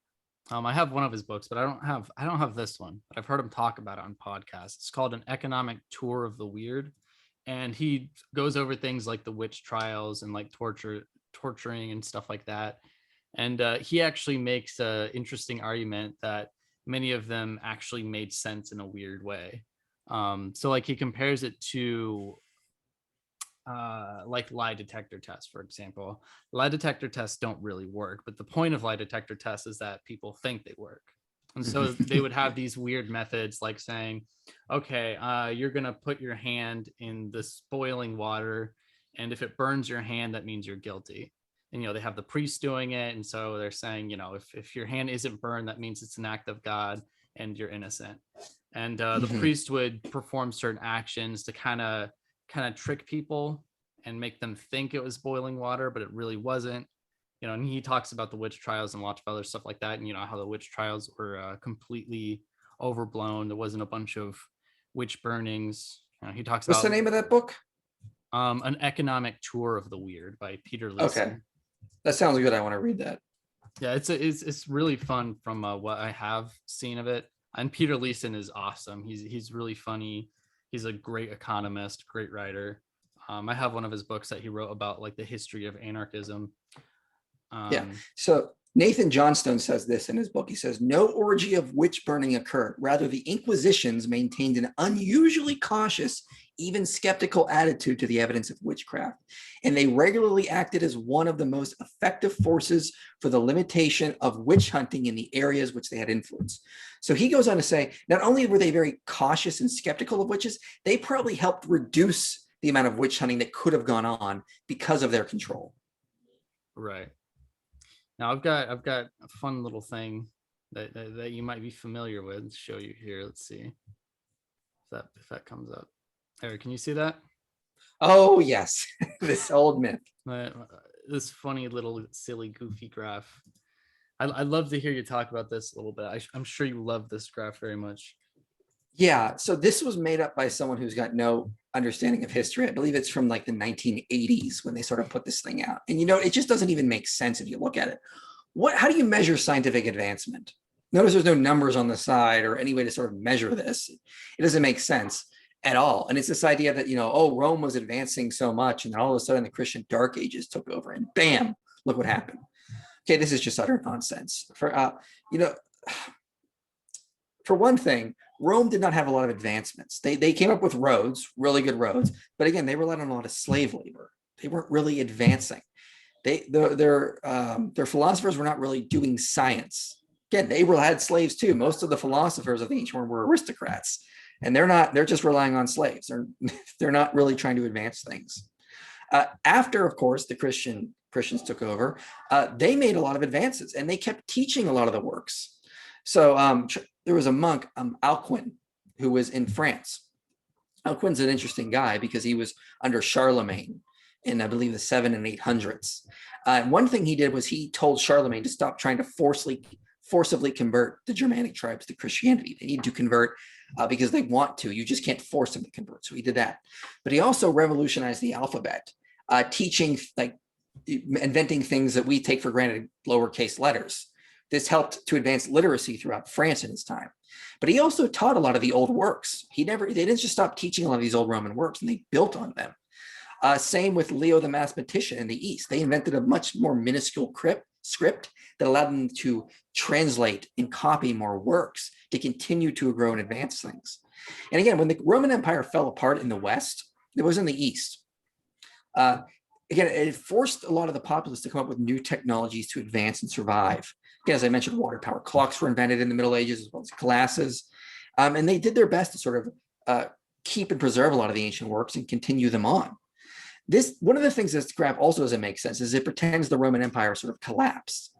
I have one of his books, but I don't have this one. But I've heard him talk about it on podcasts. It's called An Economic Tour of the Weird, and he goes over things like the witch trials and torturing and stuff like that. And he actually makes an interesting argument that many of them actually made sense in a weird way. So like he compares it to like lie detector tests, for example. Lie detector tests don't really work, but the point of lie detector tests is that people think they work. And so they would have these weird methods like saying, okay, you're going to put your hand in this boiling water, and if it burns your hand, that means you're guilty. And, they have the priest doing it. And so they're saying, if your hand isn't burned, that means it's an act of God and you're innocent. And the priest would perform certain actions to kind of trick people and make them think it was boiling water, but it really wasn't. And he talks about the witch trials and lots of other stuff like that, and how the witch trials were completely overblown. There wasn't a bunch of witch burnings. He talks What's about the name of that book? An Economic Tour of the Weird by Peter Leeson. Okay, that sounds good. I want to read that. Yeah, it's really fun from what I have seen of it. And Peter Leeson is awesome. He's really funny. He's a great economist, great writer. I have one of his books that he wrote about like the history of anarchism. Yeah. So Nathan Johnstone says this in his book. He says, no orgy of witch burning occurred. Rather, the Inquisitions maintained an unusually cautious, even skeptical attitude to the evidence of witchcraft. And they regularly acted as one of the most effective forces for the limitation of witch hunting in the areas which they had influence. So he goes on to say, not only were they very cautious and skeptical of witches, they probably helped reduce the amount of witch hunting that could have gone on because of their control. Right. Now I've got a fun little thing that you might be familiar with to show you here. Let's see if that comes up. Eric, can you see that? Oh yes, this old myth. This funny little silly goofy graph. I'd love to hear you talk about this a little bit. I'm sure you love this graph very much. Yeah, so this was made up by someone who's got no understanding of history. I believe it's from like the 1980s when they sort of put this thing out. And it just doesn't even make sense if you look at it. How do you measure scientific advancement? Notice there's no numbers on the side or any way to sort of measure this. It doesn't make sense at all. And it's this idea that, Rome was advancing so much, and then all of a sudden the Christian Dark Ages took over, and bam, look what happened. Okay, this is just utter nonsense. For one thing, Rome did not have a lot of advancements. They came up with roads, really good roads, but again, they relied on a lot of slave labor. They weren't really advancing. Their philosophers were not really doing science. Again, they had slaves too. Most of the philosophers of the ancient world were aristocrats, and they're just relying on slaves. They're not really trying to advance things. After, of course, the Christians took over, they made a lot of advances, and they kept teaching a lot of the works. So there was a monk, Alcuin, who was in France. Alcuin's an interesting guy because he was under Charlemagne in, I believe, the 700s and 800s. One thing he did was he told Charlemagne to stop trying to forcibly convert the Germanic tribes to Christianity. They need to convert because they want to. You just can't force them to convert. So he did that. But he also revolutionized the alphabet, teaching, inventing ththings that we take for granted, lowercase letters. This helped to advance literacy throughout France in his time. But he also taught a lot of the old works. They didn't just stop teaching a lot of these old Roman works, and they built on them. Same with Leo the mathematician in the East. They invented a much more minuscule script that allowed them to translate and copy more works to continue to grow and advance things. And again, when the Roman Empire fell apart in the West, it was in the East. Again, it forced a lot of the populace to come up with new technologies to advance and survive. Again, as I mentioned, water power clocks were invented in the Middle Ages, as well as glasses. And they did their best to sort of keep and preserve a lot of the ancient works and continue them on. One of the things this graph also doesn't make sense is it pretends the Roman Empire sort of collapsed.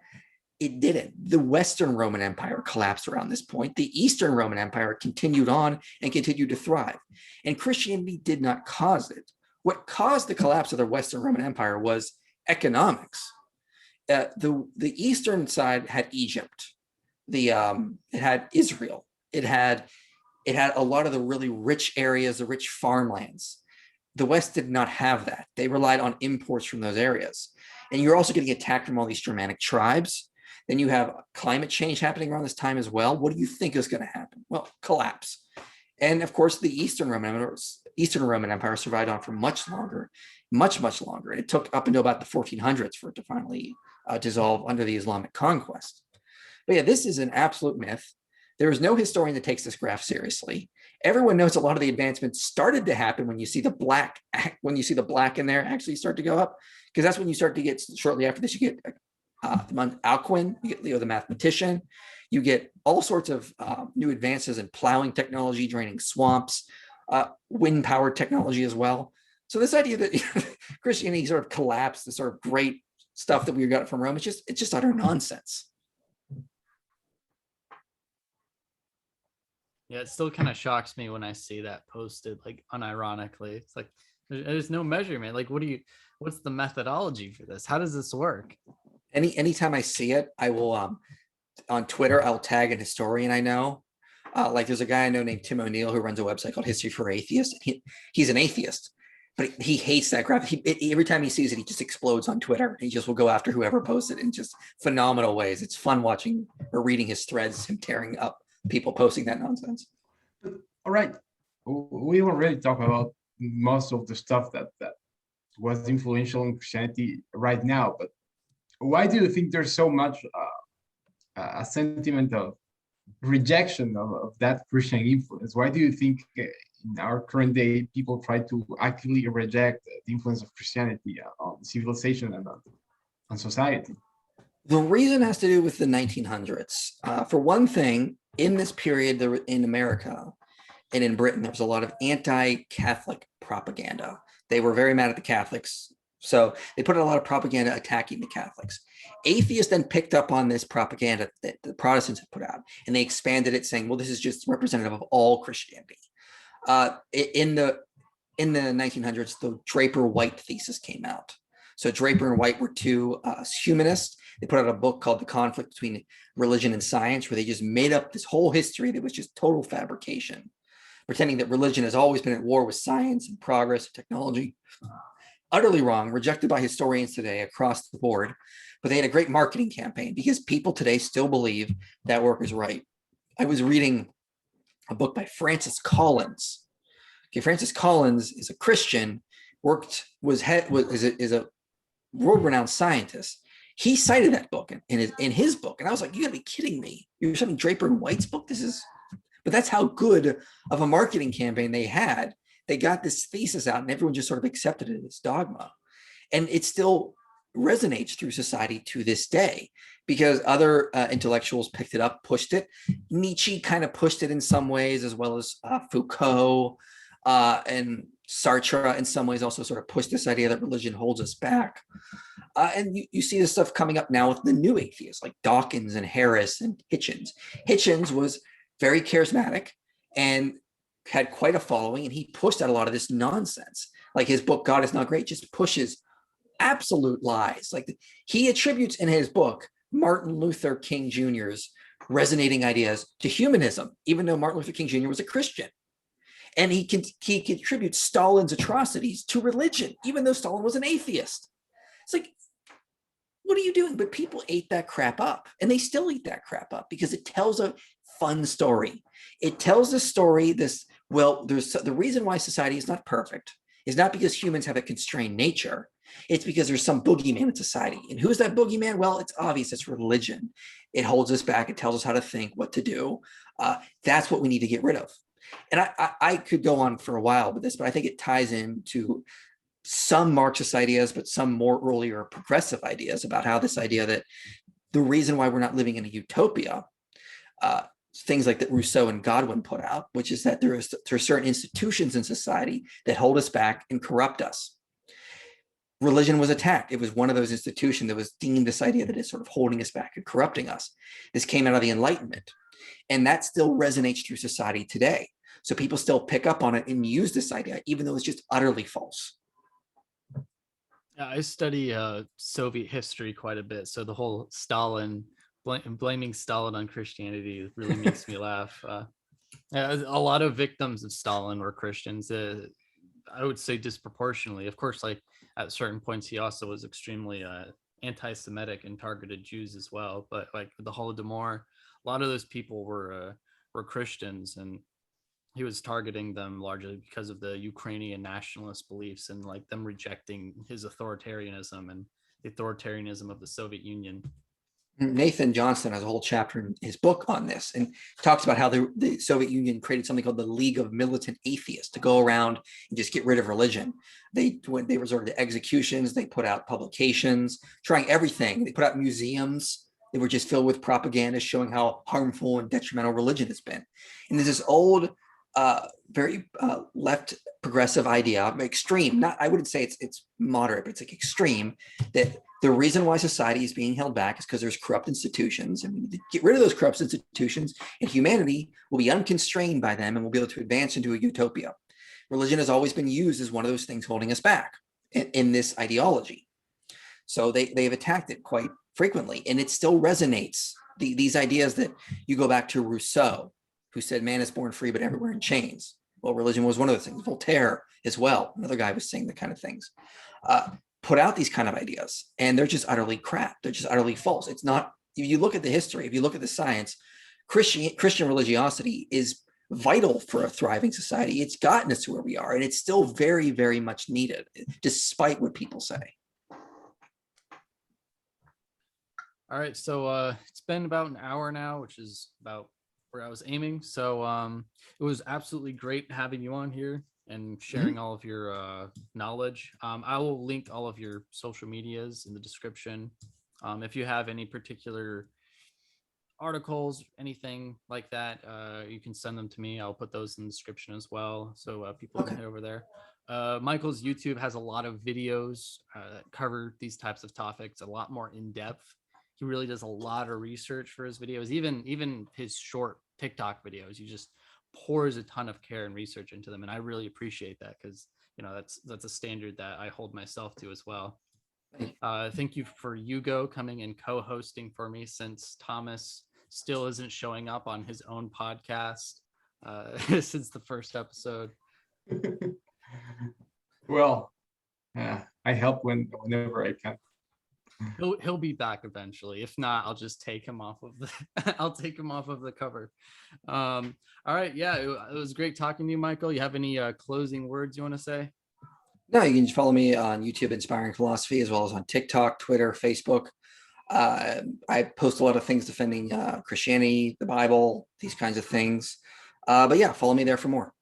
It didn't. The Western Roman Empire collapsed around this point. The Eastern Roman Empire continued on and continued to thrive. And Christianity did not cause it. What caused the collapse of the Western Roman Empire was economics. The Eastern side had Egypt. It had Israel. It had a lot of the really rich areas, the rich farmlands. The West did not have that. They relied on imports from those areas. And you're also getting attacked from all these Germanic tribes. Then you have climate change happening around this time as well. What do you think is going to happen? Well, collapse. And of course, the Eastern Roman Empire survived on for much longer, much, much longer. And it took up until about the 1400s for it to finally dissolve under the Islamic conquest. But yeah, this is an absolute myth. There is no historian that takes this graph seriously. Everyone knows a lot of the advancements started to happen when you see the black in there actually start to go up, because that's when you start to get, shortly after this, you get Alcuin, you get Leo the mathematician, you get all sorts of new advances in plowing technology, draining swamps, wind powered technology as well. So this idea that Christianity sort of collapsed, the sort of great stuff that we got from Rome, it's just utter nonsense. Yeah, it still kind of shocks me when I see that posted, like unironically. It's like there's no measurement. Like, what's the methodology for this? How does this work? Anytime I see it, I will on Twitter, I'll tag an historian I know. Like there's a guy I know named Tim O'Neill who runs a website called History for Atheists. He's an atheist, but he hates that graph. Every time he sees it, he just explodes on Twitter. He just will go after whoever posted it in just phenomenal ways. It's fun watching or reading his threads, him tearing up people posting that nonsense. All right, we already talked about most of the stuff that was influential in Christianity right now, but why do you think there's so much a sentiment of rejection of that Christian influence? Why do you think in our current day people try to actively reject the influence of Christianity on civilization and on society? The reason has to do with the 1900s. For one thing, in this period in America and in Britain, there was a lot of anti-Catholic propaganda. They were very mad at the Catholics, so they put a lot of propaganda attacking the Catholics. Atheists then picked up on this propaganda that the Protestants had put out, and they expanded it, saying, well, this is just representative of all Christianity. In the 1900s, the Draper-White thesis came out. So Draper and White were two humanists. They put out a book called The Conflict Between Religion and Science, where they just made up this whole history that was just total fabrication, pretending that religion has always been at war with science and progress and technology. Utterly wrong, rejected by historians today across the board. But they had a great marketing campaign because people today still believe that work is right. I was reading a book by Francis Collins. Okay, Francis Collins is a Christian, is a world-renowned scientist. He cited that book in his book, and I was like, "You gotta be kidding me! You're citing Draper and White's book? But that's how good of a marketing campaign they had. They got this thesis out, and everyone just sort of accepted it as dogma, and it still resonates through society to this day because other intellectuals picked it up, pushed it. Nietzsche kind of pushed it in some ways, as well as Foucault and Sartre in some ways also sort of pushed this idea that religion holds us back. And you see this stuff coming up now with the new atheists like Dawkins and Harris and Hitchens. Hitchens was very charismatic and had quite a following, and he pushed out a lot of this nonsense. Like his book, God Is Not Great, just pushes absolute lies. Like he attributes in his book Martin Luther King Jr.'s resonating ideas to humanism, even though Martin Luther King Jr. was a Christian. And he contributes Stalin's atrocities to religion, even though Stalin was an atheist. It's like, what are you doing? But people ate that crap up, and they still eat that crap up because it tells a fun story. It tells a story there's the reason why society is not perfect is not because humans have a constrained nature. It's because there's some boogeyman in society. And who's that boogeyman? Well, it's obvious. It's religion. It holds us back. It tells us how to think, what to do. That's what we need to get rid of. And I could go on for a while with this, but I think it ties into some Marxist ideas, but some more earlier progressive ideas about how this idea that the reason why we're not living in a utopia, things like that Rousseau and Godwin put out, which is that there are certain institutions in society that hold us back and corrupt us. Religion was attacked. It was one of those institutions that was deemed this idea that is sort of holding us back and corrupting us. This came out of the Enlightenment, and that still resonates through society today. So people still pick up on it and use this idea, even though it's just utterly false. I study Soviet history quite a bit, so the whole Stalin blaming Stalin on Christianity really makes me laugh. A lot of victims of Stalin were Christians. I would say disproportionately. Of course, like at certain points, he also was extremely anti-Semitic and targeted Jews as well. But like the Holodomor, a lot of those people were Christians, and he was targeting them largely because of the Ukrainian nationalist beliefs and like them rejecting his authoritarianism and the authoritarianism of the Soviet Union. Nathan Johnson has a whole chapter in his book on this and talks about how the Soviet Union created something called the League of Militant Atheists to go around and just get rid of religion. They resorted to executions, they put out publications, trying everything. They put out museums. They were just filled with propaganda showing how harmful and detrimental religion has been. And there's this old, very left progressive idea, extreme, not, I wouldn't say it's moderate, but it's like extreme, that the reason why society is being held back is because there's corrupt institutions, and we need to get rid of those corrupt institutions, and humanity will be unconstrained by them and we'll be able to advance into a utopia. Religion has always been used as one of those things holding us back in this ideology. So they've attacked it quite frequently, and it still resonates. These ideas that you go back to Rousseau, who said man is born free but everywhere in chains. Well, religion was one of those things. Voltaire as well, another guy was saying the kind of things. Put out these kind of ideas, and they're just utterly crap. They're just utterly false. It's not, if you look at the history, if you look at the science, Christian religiosity is vital for a thriving society. It's gotten us to where we are, and it's still very, very much needed, despite what people say. All right, so it's been about an hour now, which is about where I was aiming. So it was absolutely great having you on here and sharing all of your knowledge. I will link all of your social medias in the description. If you have any particular articles, anything like that, you can send them to me. I'll put those in the description as well, so people can head over there. Michael's YouTube has a lot of videos that cover these types of topics a lot more in depth. He really does a lot of research for his videos, even his short TikTok videos. He just pours a ton of care and research into them, and I really appreciate that, because that's a standard that I hold myself to as well. Thank you for Hugo coming and co-hosting for me, since Thomas still isn't showing up on his own podcast since the first episode. Well, I help whenever I can. He'll be back eventually. If not, I'll just take him off of the I'll take him off of the cover. All right, yeah, it was great talking to you, Michael. You have any closing words you want to say? No, you can just follow me on YouTube, Inspiring Philosophy, as well as on TikTok, Twitter, Facebook. I post a lot of things defending Christianity, the Bible, these kinds of things. But yeah, follow me there for more.